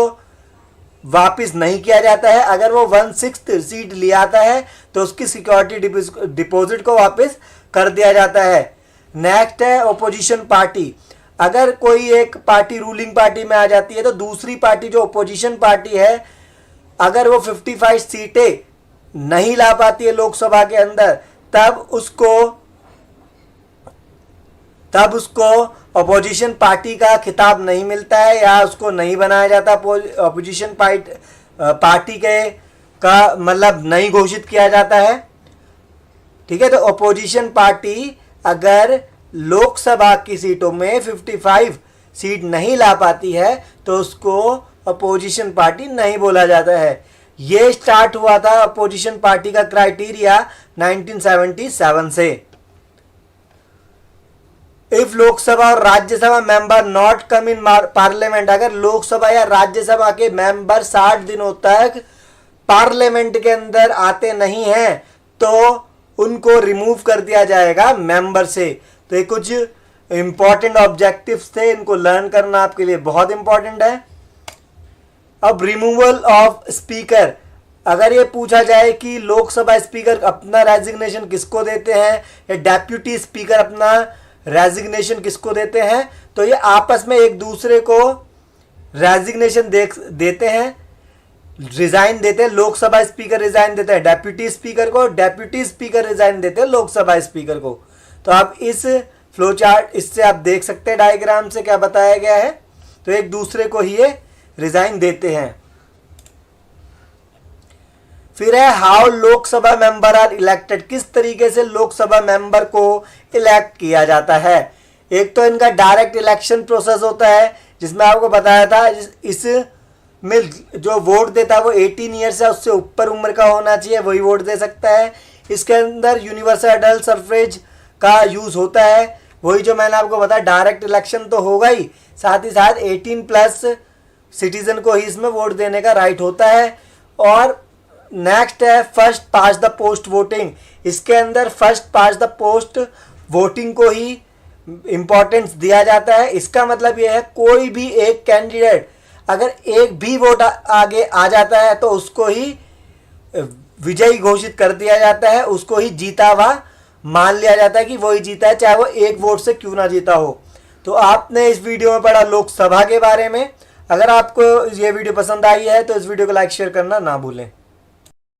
वापस नहीं किया जाता है। अगर वो 1/6 सीट ले आता है तो उसकी सिक्योरिटी डिपॉजिट को वापस कर दिया जाता है। नेक्स्ट है ओपोजिशन पार्टी। अगर कोई एक पार्टी रूलिंग पार्टी में आ जाती है तो दूसरी पार्टी जो ओपोजिशन पार्टी है, अगर वो 55 सीटें नहीं ला पाती है लोकसभा के अंदर, तब उसको अपोजिशन पार्टी का खिताब नहीं मिलता है या उसको नहीं बनाया जाता अपोजिशन पार्टी के का मतलब नहीं घोषित किया जाता है। ठीक है, तो अपोजिशन पार्टी अगर लोकसभा की सीटों में 55 सीट नहीं ला पाती है तो उसको अपोजिशन पार्टी नहीं बोला जाता है। ये स्टार्ट हुआ था अपोजिशन पार्टी का क्राइटेरिया 1977 से। इफ लोकसभा और Rajya Sabha member not come in parliament, अगर लोकसभा या राज्यसभा के मेंबर 60 दिनों तक पार्लियामेंट के अंदर आते नहीं हैं तो उनको रिमूव कर दिया जाएगा मेंबर से। तो ये कुछ इंपॉर्टेंट ऑब्जेक्टिव्स थे, इनको लर्न करना आपके लिए बहुत इंपॉर्टेंट है। अब रिमूवल ऑफ स्पीकर, अगर ये पूछा जाए कि लोकसभा स्पीकर अपना रेजिग्नेशन किसको देते हैं या डेप्यूटी स्पीकर अपना रेजिग्नेशन किसको देते हैं, तो ये आपस में एक दूसरे को रेजिग्नेशन देते हैं, रिजाइन देते हैं। लोकसभा स्पीकर रिजाइन देते हैं डेप्यूटी स्पीकर को, डेप्यूटी स्पीकर रिजाइन देते हैं लोकसभा स्पीकर को। तो आप इस फ्लो चार्ट इससे आप देख सकते हैं डायग्राम से क्या बताया गया है। तो एक दूसरे को ही ये रिजाइन देते हैं। फिर है how Lok Sabha member are elected, किस तरीके से लोकसभा मेंबर को इलेक्ट किया जाता है। एक तो इनका डायरेक्ट इलेक्शन प्रोसेस होता है जिसमें आपको बताया था इसमें जो वोट देता है वो 18 ईयर्स है उससे ऊपर उम्र का होना चाहिए, वही वोट दे सकता है। इसके अंदर यूनिवर्सल एडल्ट सफरेज का यूज होता है, वही जो मैंने आपको बताया डायरेक्ट इलेक्शन तो होगा ही, साथ ही साथ 18+ सिटीजन को ही इसमें वोट देने का राइट होता है। और नेक्स्ट है first pass the post voting, इसके अंदर first pass the post voting को ही इंपॉर्टेंस दिया जाता है। इसका मतलब यह है कोई भी एक कैंडिडेट अगर एक भी वोट आगे आ जाता है तो उसको ही विजयी घोषित कर दिया जाता है, उसको ही जीता हुआ मान लिया जाता है कि वही जीता है, चाहे वो एक वोट से क्यों ना जीता हो। तो आपने इस वीडियो में पढ़ा लोकसभा के बारे में। अगर आपको ये वीडियो पसंद आई है तो इस वीडियो को लाइक शेयर करना ना भूलें।